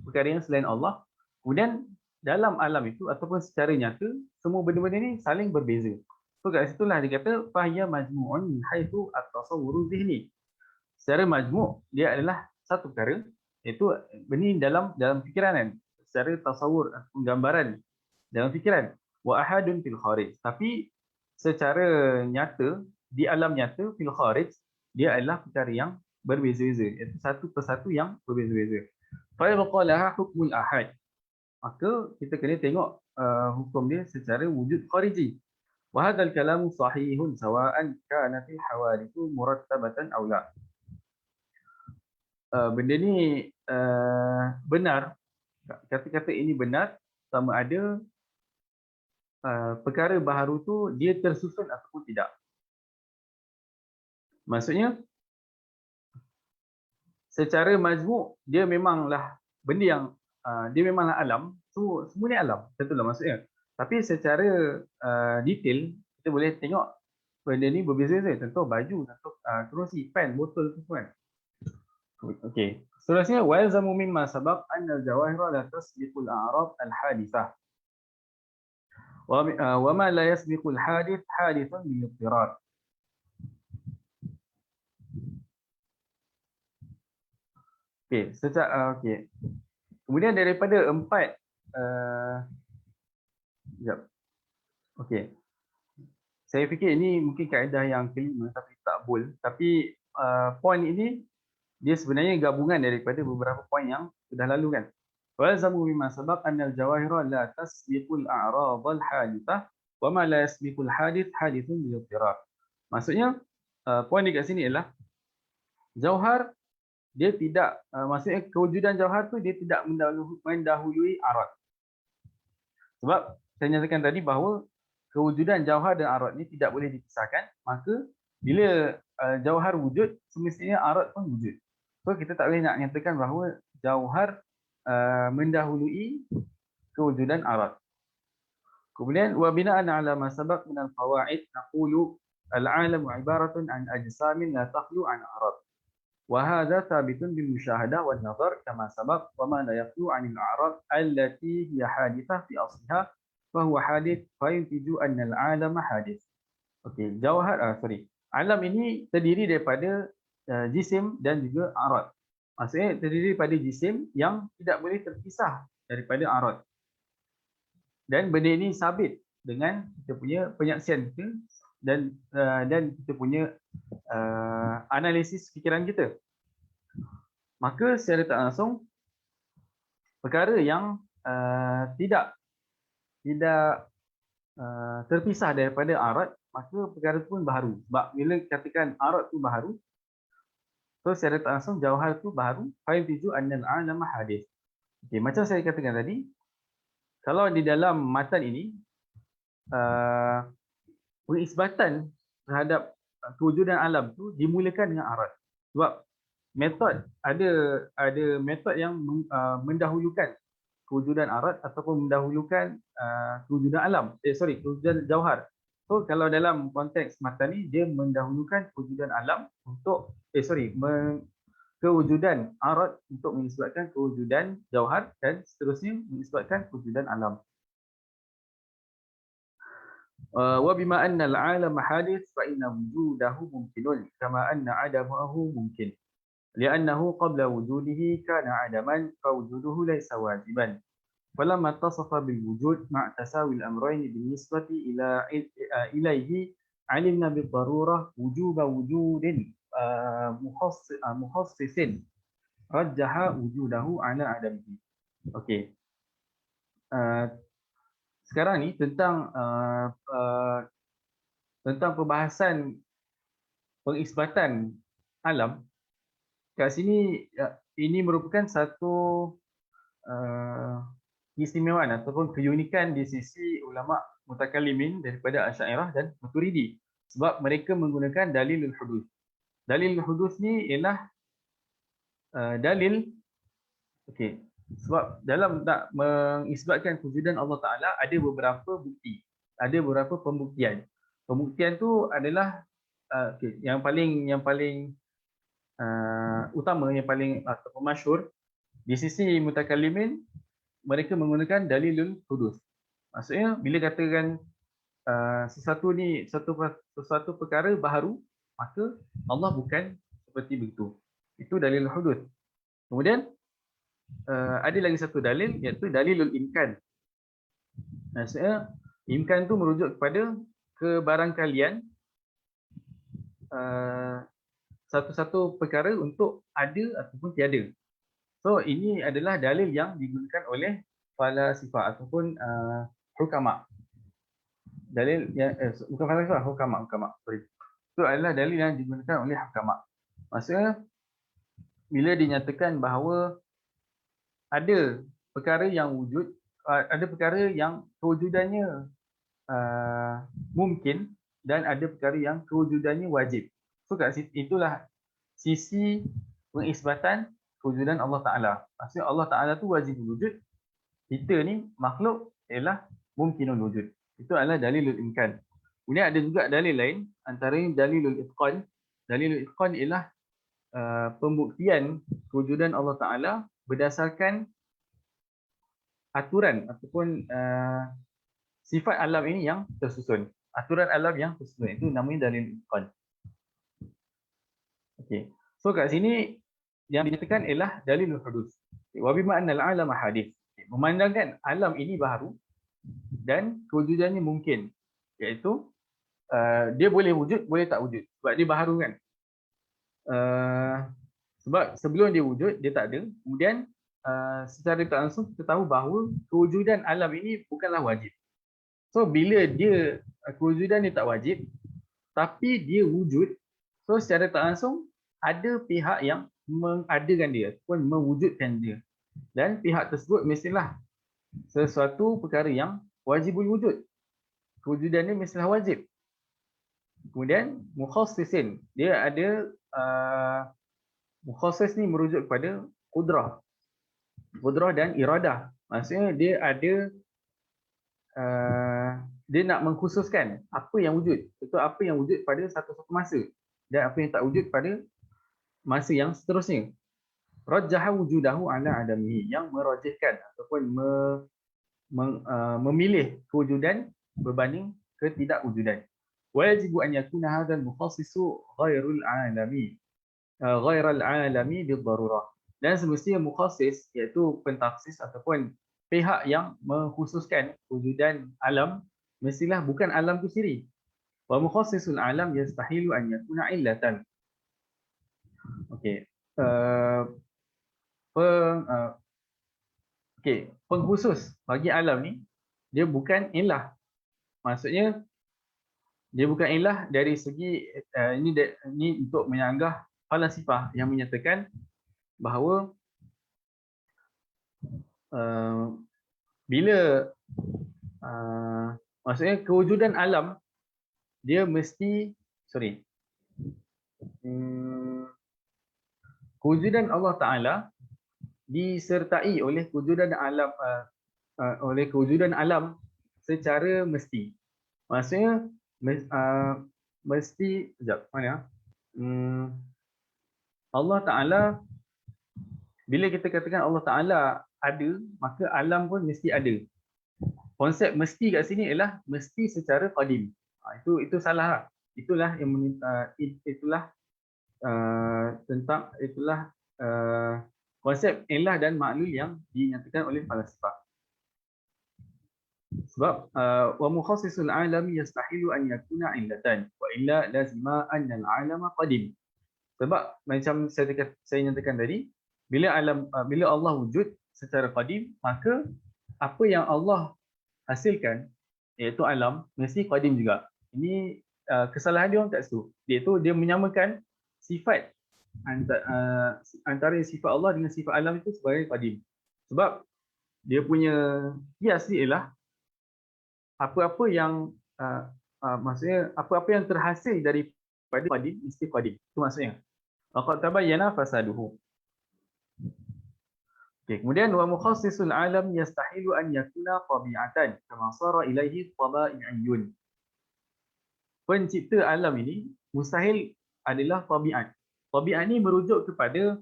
perkara yang selain Allah. Kemudian dalam alam itu ataupun secara nyata semua benda-benda ni saling berbeza. So kat situlah dia kata fahiya majmu'un min haitsu at-tasawwuru dhihni. Secara majmu' dia adalah satu perkara, iaitu benda dalam fikiran kan, secara tasawur ataupun gambaran dalam fikiran. Wa ahadun fil kharij. Tapi secara nyata di alam nyata fil kharij dia adalah perkara yang berbeza-beza, iaitu satu persatu yang berbeza-beza. Fa yabqa laha hukmul ahad. Maka kita kena tengok hukum dia secara wujud khariji. Wa hadzal kalamu sahihun sawa'an kanatil hawadithu murattabatan aw la. Benda ni benar, kata-kata ini benar sama ada perkara baharu tu dia tersusun ataupun tidak. Maksudnya secara majmuk dia memanglah benda yang dia memanglah alam, so semua ni alam, tentulah maksudnya. Tapi secara detail kita boleh tengok benda ni berbeza-beza. Contoh baju, contoh kerusi, pen, botol tu kan. Okey. Seterusnya wa yalzamu mimma sabaq anna al-jawahira la tasbiqu al-a'rab al-hadithah. Wa ma la yasbiqu al-hadith hadithun bil-idtirar. Okey, okey. Kemudian daripada empat okey. Saya fikir ini mungkin kaedah yang kelima tapi tak boleh. Tapi poin ini dia sebenarnya gabungan daripada beberapa poin yang sudah lalu kan. Wa yalzamu mimma sabaq anna al-jawahira la tasbiqu al-a'rad al-hadithah wa ma la yasbiqu al-hadith hadithun bil-idtirar. Maksudnya poin di kat sini ialah jauhar dia tidak maksudnya kewujudan jauhar tu dia tidak mendahului arad. Sebab saya nyatakan tadi bahawa kewujudan jauhar dan arad ni tidak boleh dipisahkan, maka bila jauhar wujud semestinya arad pun wujud. So kita tak boleh nak nyatakan bahawa jauhar mendahului kewujudan arad. Kemudian wa bina'an 'ala ma sabaq min al-qawaid naqulu al-'alamu 'ibaratun 'an ajsamin la takhlu 'an a'rad. Wa hadha thabitun bil musyahadah wan nazar kama sabaq wa ma la yakhlu 'anil a'rad allati hiya hadithah fi asliha fa huwa hadith fa yuntiju anna al-'alama hadith. Okey, alam ini terdiri daripada jisim dan juga a'rad. Maksudnya terdiri daripada jisim yang tidak boleh terpisah daripada a'rad. Dan benda ini sabit dengan kita punya penyaksian kita dan kita punya analisis fikiran kita. Maka secara tak langsung perkara yang tidak terpisah daripada a'rad, maka perkara itu pun baharu. Sebab bila katakan a'rad tu baharu, so secara tak langsung jauhar tu baharu. Fa yutiju annal 'alama hadith. Okey, macam saya katakan tadi, kalau di dalam matan ini pengisbatan terhadap kewujudan alam tu dimulakan dengan a'rad. Sebab metod ada metod yang mendahulukan kewujudan a'rad ataupun mendahulukan kewujudan alam. Kewujudan jauhar. So kalau dalam konteks matan ni dia mendahulukan kewujudan alam untuk kewujudan a'rad untuk menisbatkan kewujudan jauhar dan seterusnya menisbatkan kewujudan alam. Wa bima anna al-'alam hadith fa inna wujudahu mumkinun kama anna 'adamahu mumkin. Li'annahu qabla wujudihi kana 'adaman fa wujuduhu laysa wajiban. Falamma tasafa bil wujud ma'a tasawi al-amrayn binisbati ilayhi 'alimna bid darurah wujuba wujudin mukhassisin rajjaha wujudahu 'ala 'adamihi. Okey. Sekarang ni tentang perbahasan pengisbatan alam. Kat sini ini merupakan satu keistimewaan ataupun keunikan di sisi ulama mutakallimin daripada Asy'ariyah dan Maturidi, sebab mereka menggunakan dalilul hudus. Dalilul hudus ni ialah dalil, okey, sebab dalam nak mengisbatkan kewujudan Allah Ta'ala ada beberapa bukti, ada beberapa pembuktian. Pembuktian tu adalah yang paling utama, yang paling ataupun masyhur di sisi mutakallimin, mereka menggunakan dalilul hudus. Maksudnya bila katakan sesuatu perkara baharu, maka Allah bukan seperti begitu. Itu dalilul hudus. Kemudian ada lagi satu dalil, iaitu dalilul imkan. Maksudnya imkan tu merujuk kepada kebarangkalian satu-satu perkara untuk ada ataupun tiada. So ini adalah dalil yang digunakan oleh falasifah ataupun hukama. Dalil yang bukan falasifah, hukama. Sorry. Itu adalah dalil yang digunakan oleh hukama. Maksudnya bila dinyatakan bahawa ada perkara yang wujud, ada perkara yang kewujudannya mungkin dan ada perkara yang kewujudannya wajib. So kat situ itulah sisi pengisbatan kewujudan Allah Ta'ala. Maksudnya Allah Ta'ala tu wajib wujud, kita ni makhluk ialah mungkinul wujud. Itu adalah dalilul imkan. Kemudian ada juga dalil lain, antaranya dalilul itqan. Dalilul itqan ialah pembuktian kewujudan Allah Ta'ala berdasarkan aturan ataupun sifat alam ini yang tersusun. Aturan alam yang tersusun, itu namanya dalil itqan. Okey. So kat sini yang dinyatakan ialah dalilul hudus. Wa bima anna al-'alama hadith. Memandangkan alam ini baharu dan kewujudannya mungkin, iaitu dia boleh wujud, boleh tak wujud, sebab dia baharu kan. Sebab sebelum dia wujud, dia tak ada. Kemudian secara tak langsung kita tahu bahawa kewujudan alam ini bukanlah wajib. So bila dia kewujudan dia tak wajib tapi dia wujud, so secara tak langsung ada pihak yang mengadakan dia ataupun mewujudkan dia, dan pihak tersebut mestilah sesuatu perkara yang wajibul wujud. Kewujudannya mestilah wajib. Kemudian mukhassisin, dia ada mukhassis ni merujuk kepada qudrah dan iradah. Maksudnya dia ada dia nak mengkhususkan apa yang wujud, itu apa yang wujud pada satu-satu masa dan apa yang tak wujud pada masa yang seterusnya. Rajjaha wujudahu ala adamihi, yang merajihkan ataupun memilih kewujudan berbanding ketidakwujudan. Wajibu an yakuna hadzal mukhassisu ghairul alami bidarurah. Dan semestinya mukhassis, iaitu pentaksis ataupun pihak yang mengkhususkan wujudan alam, mestilah bukan alam itu sendiri. Wa mukhassisul alam yastahilu an yakuna illatan. Okey. Pengkhusus bagi alam ni dia bukan ilah. Maksudnya dia bukan ilah dari segi ini untuk menyanggah falasifah yang menyatakan bahawa bila maksudnya kewujudan alam dia mesti kewujudan Allah Ta'ala disertai oleh kewujudan alam secara mesti. Maksudnya mesti Allah Ta'ala, bila kita katakan Allah Ta'ala ada, maka alam pun mesti ada. Konsep mesti kat sini ialah mesti secara qadim. Itu salah. Itulah yang konsep ilah dan ma'lul yang dinyatakan oleh falasifah. Sebab wa mukhassisul alami yastahilu an yakuna illatan wa illa lazima anna al-alama qadim. Sebab macam saya nyatakan tadi, bila Allah wujud secara qadim, maka apa yang Allah hasilkan iaitu alam mesti qadim juga. Ini kesalahan dia orang kat situ, iaitu dia menyamakan sifat antara sifat Allah dengan sifat alam itu sebagai qadim. Sebab dia punya kias dia ialah apa-apa yang maksudnya apa-apa yang terhasil daripada qadim mesti qadim. Itu maksudnya. Qad tabayyana fasaduhu. Okay, kemudian wa mukhassisul alam yastahilu an yakuna tabi'atan kama sara ilaihi taba'iyyun. Pencipta alam ini mustahil adalah tabiat. Tabiat ni merujuk kepada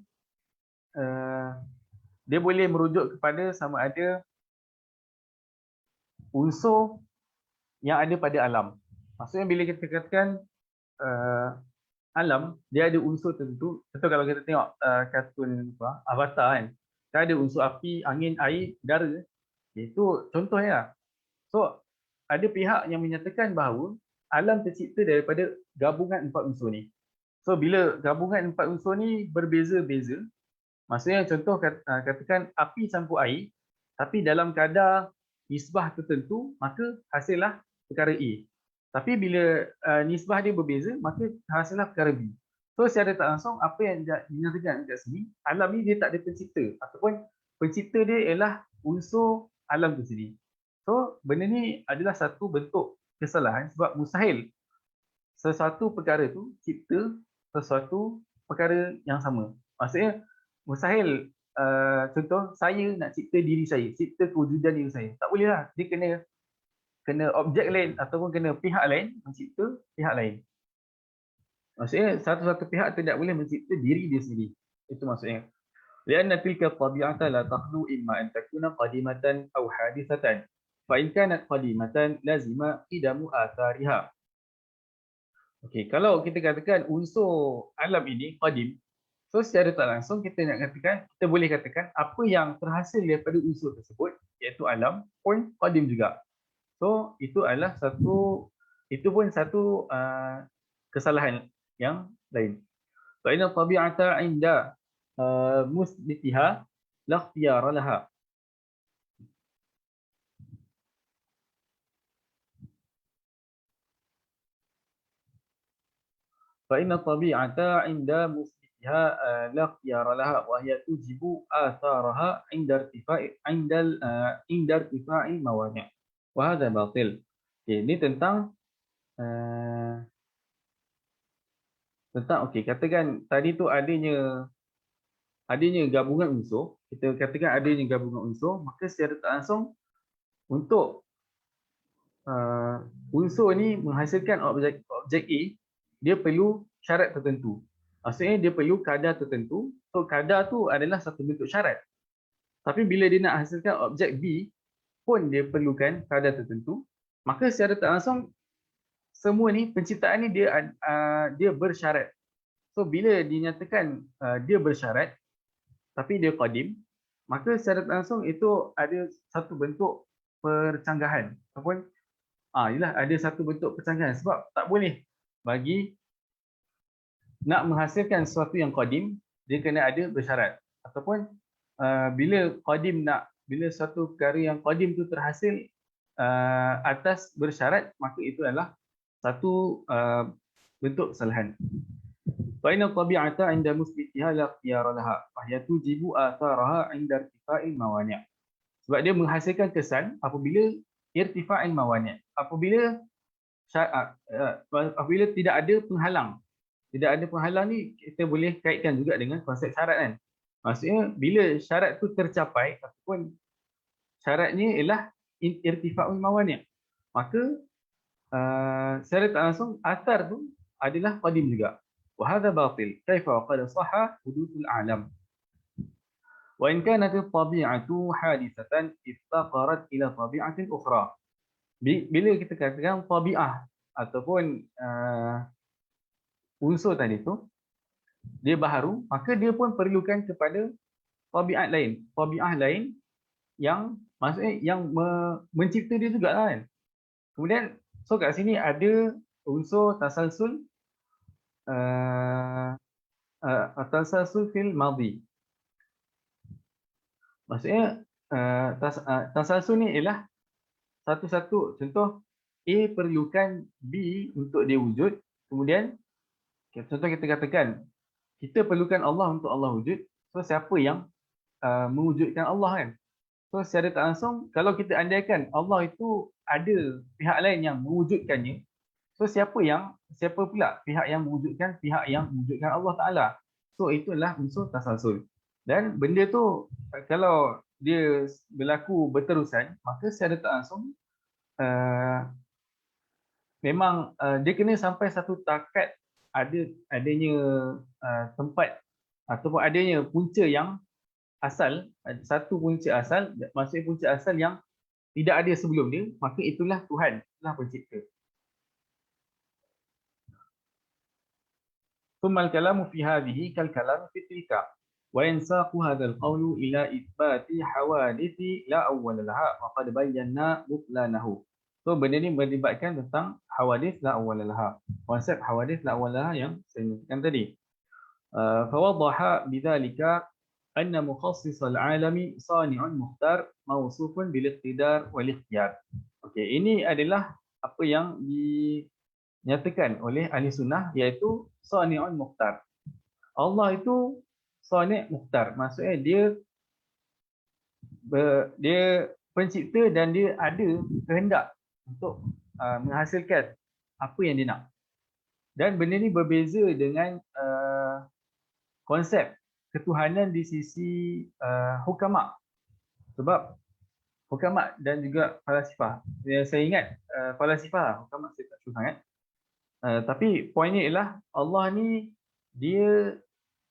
dia boleh merujuk kepada sama ada unsur yang ada pada alam. Maksudnya bila kita katakan alam, dia ada unsur tertentu. Contoh kalau kita tengok kartun Avatar kan, dia ada unsur api, angin, air, udara. Itu contohnya lah. So ada pihak yang menyatakan bahawa alam tercipta daripada gabungan empat unsur ni. So bila gabungan empat unsur ni berbeza-beza, maksudnya contoh katakan api campur air, tapi dalam kadar nisbah tertentu, maka hasillah perkara A. Tapi bila nisbah dia berbeza, maka hasillah perkara B. So secara tak langsung, apa yang dinyatakan kat sini, alam ni dia tak ada pencipta, ataupun pencipta dia ialah unsur alam tu sendiri. So benda ni adalah satu bentuk kesalahan, sebab mustahil sesuatu perkara tu cipta sesuatu perkara yang sama. Maksudnya mustahil contoh saya nak cipta diri saya, cipta kewujudan diri saya. Tak boleh lah. Dia kena objek lain ataupun kena pihak lain mencipta pihak lain. Maksudnya satu-satu pihak tidak boleh mencipta diri dia sendiri. Itu maksudnya. Lianna tilka tabi'ata la takhlu imma an takuna qadimatan aw hadithatan. Fa in kanat qadimatan lazima qidamu athariha. Okey, kalau kita katakan unsur alam ini qadim, so secara tak langsung kita boleh katakan apa yang terhasil daripada unsur tersebut iaitu alam pun qadim juga. So itu pun satu kesalahan yang lain. Fa inna tabi'ata 'inda musbitiha la ikhtiyara laha. Fa inna tabi'ata 'inda musbitiha la ikhtiyara laha wa hiya tujibu atharaha 'inda irtifa'i mawani'. Wahada batil. Okay, ini tentang katakan tadi tu adanya gabungan unsur. Kita katakan adanya gabungan unsur, maka secara tak langsung untuk unsur ni menghasilkan objek A, dia perlu syarat tertentu. Maksudnya dia perlu kadar tertentu. So kadar tu adalah satu bentuk syarat. Tapi bila dia nak hasilkan objek B pun dia perlukan kadar tertentu, maka secara tak langsung semua ni penciptaan ni dia bersyarat. So bila dinyatakan dia bersyarat tapi dia qadim, maka secara tak langsung itu ada satu bentuk percanggahan ataupun yalah, ada satu bentuk percanggahan sebab tak boleh bagi nak menghasilkan sesuatu yang qadim, dia kena ada bersyarat. Ataupun bila suatu perkara yang qadim tu terhasil atas bersyarat, maka itu adalah satu bentuk kesalahan. Fa inna tabi'ata 'inda musbitiha la ikhtiyara laha, fa hiya tujibu atharaha 'inda irtifa'il mawani'. Sebab dia menghasilkan kesan apabila irtifa'il mawani'. Apabila tidak ada penghalang. Tidak ada penghalang ni kita boleh kaitkan juga dengan konsep syarat kan. Maksudnya bila syarat tu tercapai ataupun syaratnya ialah irtifa'ul mawani', maka secara tak langsung athar tu adalah qadim juga. Wa hadha batil. Kaifa wa qad sahha huduthul a'lam. Wa in kanat at-tabi'atu hadithatan iftaqarat ila tabi'atin ukhra. Bila kita katakan tabi'ah ataupun unsur tadi tu dia baharu, maka dia pun perlukan kepada tabiat lain, tabi'ah lain yang maksudnya yang mencipta dia juga kan. Kemudian so kat sini ada unsur tasalsul tasalsul fil madhi. Maksudnya tasalsul ni ialah satu-satu contoh A perlukan B untuk dia wujud, kemudian contoh kita katakan kita perlukan Allah untuk Allah wujud, so siapa yang mewujudkan Allah kan. So secara tak langsung kalau kita andaikan Allah itu ada pihak lain yang mewujudkannya, so siapa pula pihak yang mewujudkan Allah Ta'ala. So itulah unsur tasalsul. Dan benda tu kalau dia berlaku berterusan, maka secara tak langsung memang dia kena sampai satu takat adanya tempat ataupun adanya punca yang asal, satu punca asal, maksudnya punca asal yang tidak ada sebelum dia, maka itulah Tuhan, itulah pencipta. ثم الكلام في هذه كالكلام في تلك وينساق هذا القول إلى إثبات حوادث لا أول لها وقد بينا بطلانه. So benda ni melibatkan tentang hawadith la awwal laha. Konsep hawadith la awwal laha yang saya nyatakan tadi. Fawaddaha bidzalika anna mukhassis al-alami sani'un mukhtar mawsufun bil iqtidar wal ikhtiyar. Okey, ini adalah apa yang dinyatakan oleh ahli sunnah, iaitu sani'un mukhtar. Allah itu sani' mukhtar. Maksudnya dia pencipta dan dia ada kehendak untuk menghasilkan apa yang dia nak. Dan benda ni berbeza dengan konsep ketuhanan di sisi hukama. Sebab hukama dan juga falasifah, saya ingat falasifah, hukama saya tak sure sangat. Tapi poinnya ialah Allah ni dia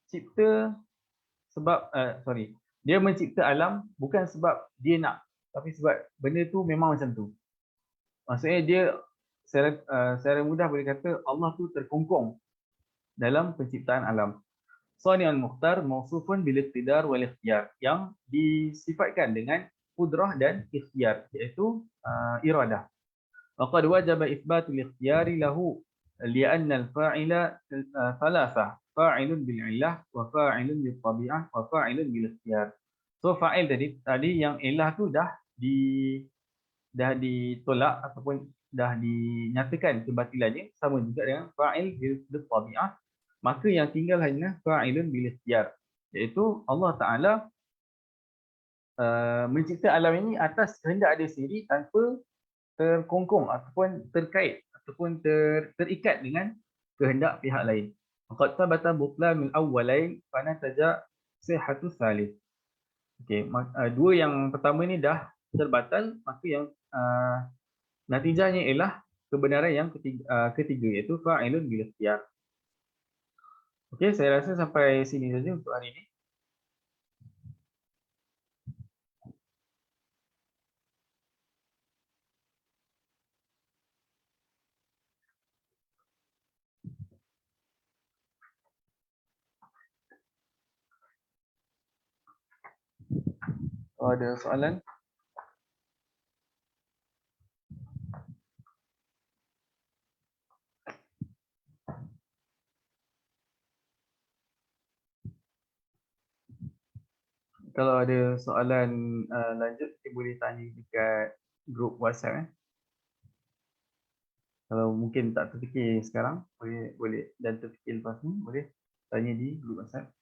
cipta sebab dia mencipta alam bukan sebab dia nak, tapi sebab benda tu memang macam tu. Maksudnya dia secara mudah boleh kata Allah tu terkongkong dalam penciptaan alam. Sani'un mukhtar mausufun bil iqtidar wal ikhtiyar, yang disifatkan dengan qudrah dan ikhtiyar, iaitu iradah. Wa qad wajaba itsbatul ikhtiyari lahu li'anna al-fa'ila thalatha, fa'ilun bil 'illah wa fa'ilun bil tabi'ah wa fa'ilun bil ikhtiyar. So fa'il tadi yang illah tu dah ditolak ataupun dah dinyatakan kebatilannya, sama juga dengan fa'il bil tabi'ah, maka yang tinggal hanya fa'ilun bil ikhtiyar, iaitu Allah Ta'ala mencipta alam ini atas kehendak dia sendiri tanpa terkongkong ataupun terkait ataupun terikat dengan kehendak pihak lain. Faqad thabata butlanul awwalain fa nataja sihhatu tsalits. Okey, dua yang pertama ni dah terbatal, maka yang Natijahnya ialah kebenaran yang ketiga iaitu fa'ilun bil ikhtiyar. Okey, saya rasa sampai sini saja untuk hari ini. Kalau ada soalan, kalau ada soalan lanjut, kita boleh tanya dekat grup WhatsApp. Kalau mungkin tak terfikir sekarang, boleh dan terfikir lepas ni, boleh tanya di grup WhatsApp.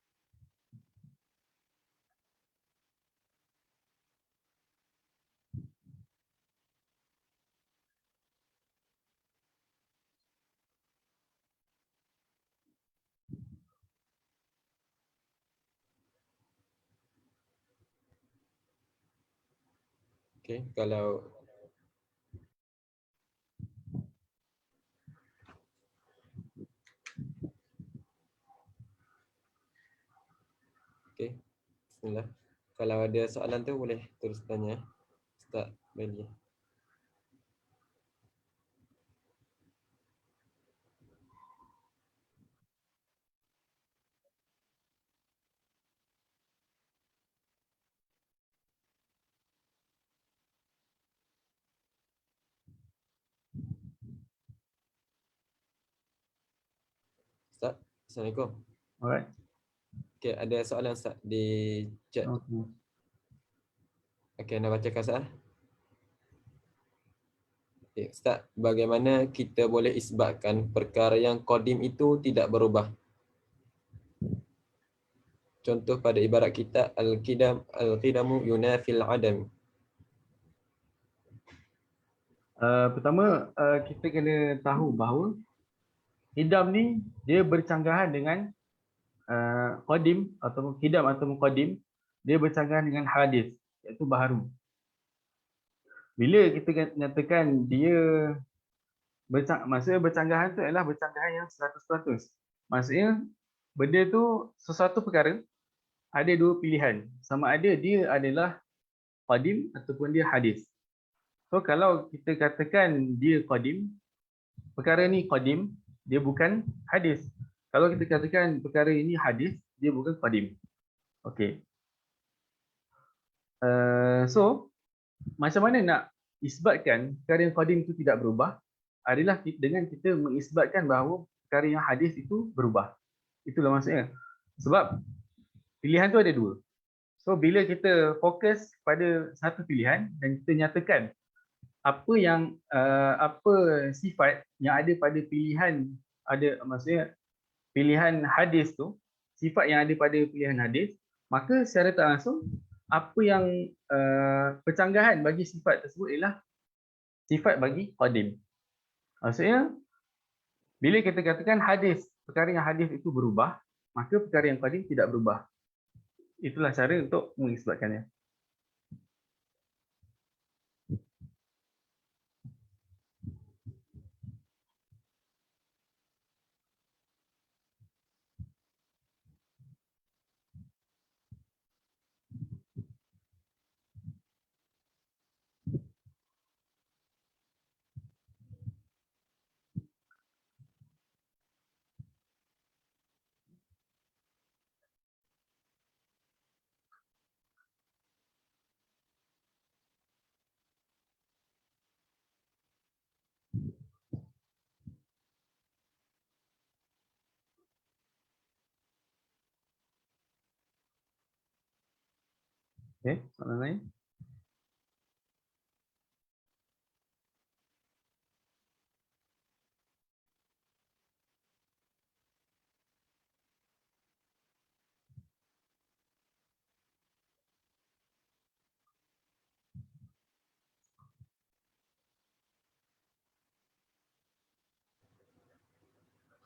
Okey, kalau okey, bismillah. Kalau ada soalan tu boleh terus tanya. Ustaz Beli. Ustaz, Assalamualaikum. Alright. Okey, ada soalan Ustaz di chat. Okay. Okey, anda bacakan Ustaz. Okay, Ustaz, bagaimana kita boleh isbatkan perkara yang qadim itu tidak berubah? Contoh pada ibarat kita al-qidamu yunafil adam. Pertama, kita kena tahu bahawa qidam ni dia bercanggahan dengan qadim atau qidam atau qadim, dia bercanggahan dengan hadis, iaitu baharu. Bila kita nyatakan dia maksudnya bercanggahan tu adalah bercanggahan yang 100%. Maksudnya benda tu sesuatu perkara ada dua pilihan, sama ada dia adalah qadim ataupun dia hadis. So kalau kita katakan dia qadim, perkara ni qadim, dia bukan hadis. Kalau kita katakan perkara ini hadis, dia bukan qadim. Okey. So macam mana nak isbatkan perkara yang qadim itu tidak berubah adalah dengan kita mengisbatkan bahawa perkara yang hadis itu berubah. Itulah maksudnya. Sebab pilihan tu ada dua. So bila kita fokus pada satu pilihan dan kita nyatakan apa yang apa sifat yang ada pada pilihan, ada maksudnya pilihan hadis tu, sifat yang ada pada pilihan hadis, maka secara tak langsung apa yang percanggahan bagi sifat tersebut ialah sifat bagi qadim. Maksudnya bila kita katakan hadis, perkara yang hadis itu berubah, maka perkara yang qadim tidak berubah. Itulah cara untuk mengisbatkannya. Okey, soalan lain?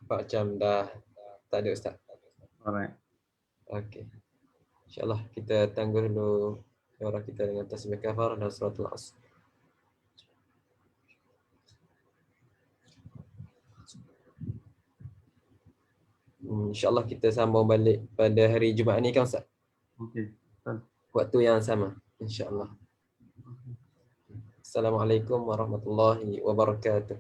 Nampak macam dah tak ada Ustaz. Alright. Okey. InsyaAllah kita tangguh dulu suara kita dengan tasbih kafar dan suratul Asr. InsyaAllah kita sambung balik pada hari Jumaat ni kan Ustaz? Okey. Waktu yang sama, insyaAllah. Assalamualaikum warahmatullahi wabarakatuh.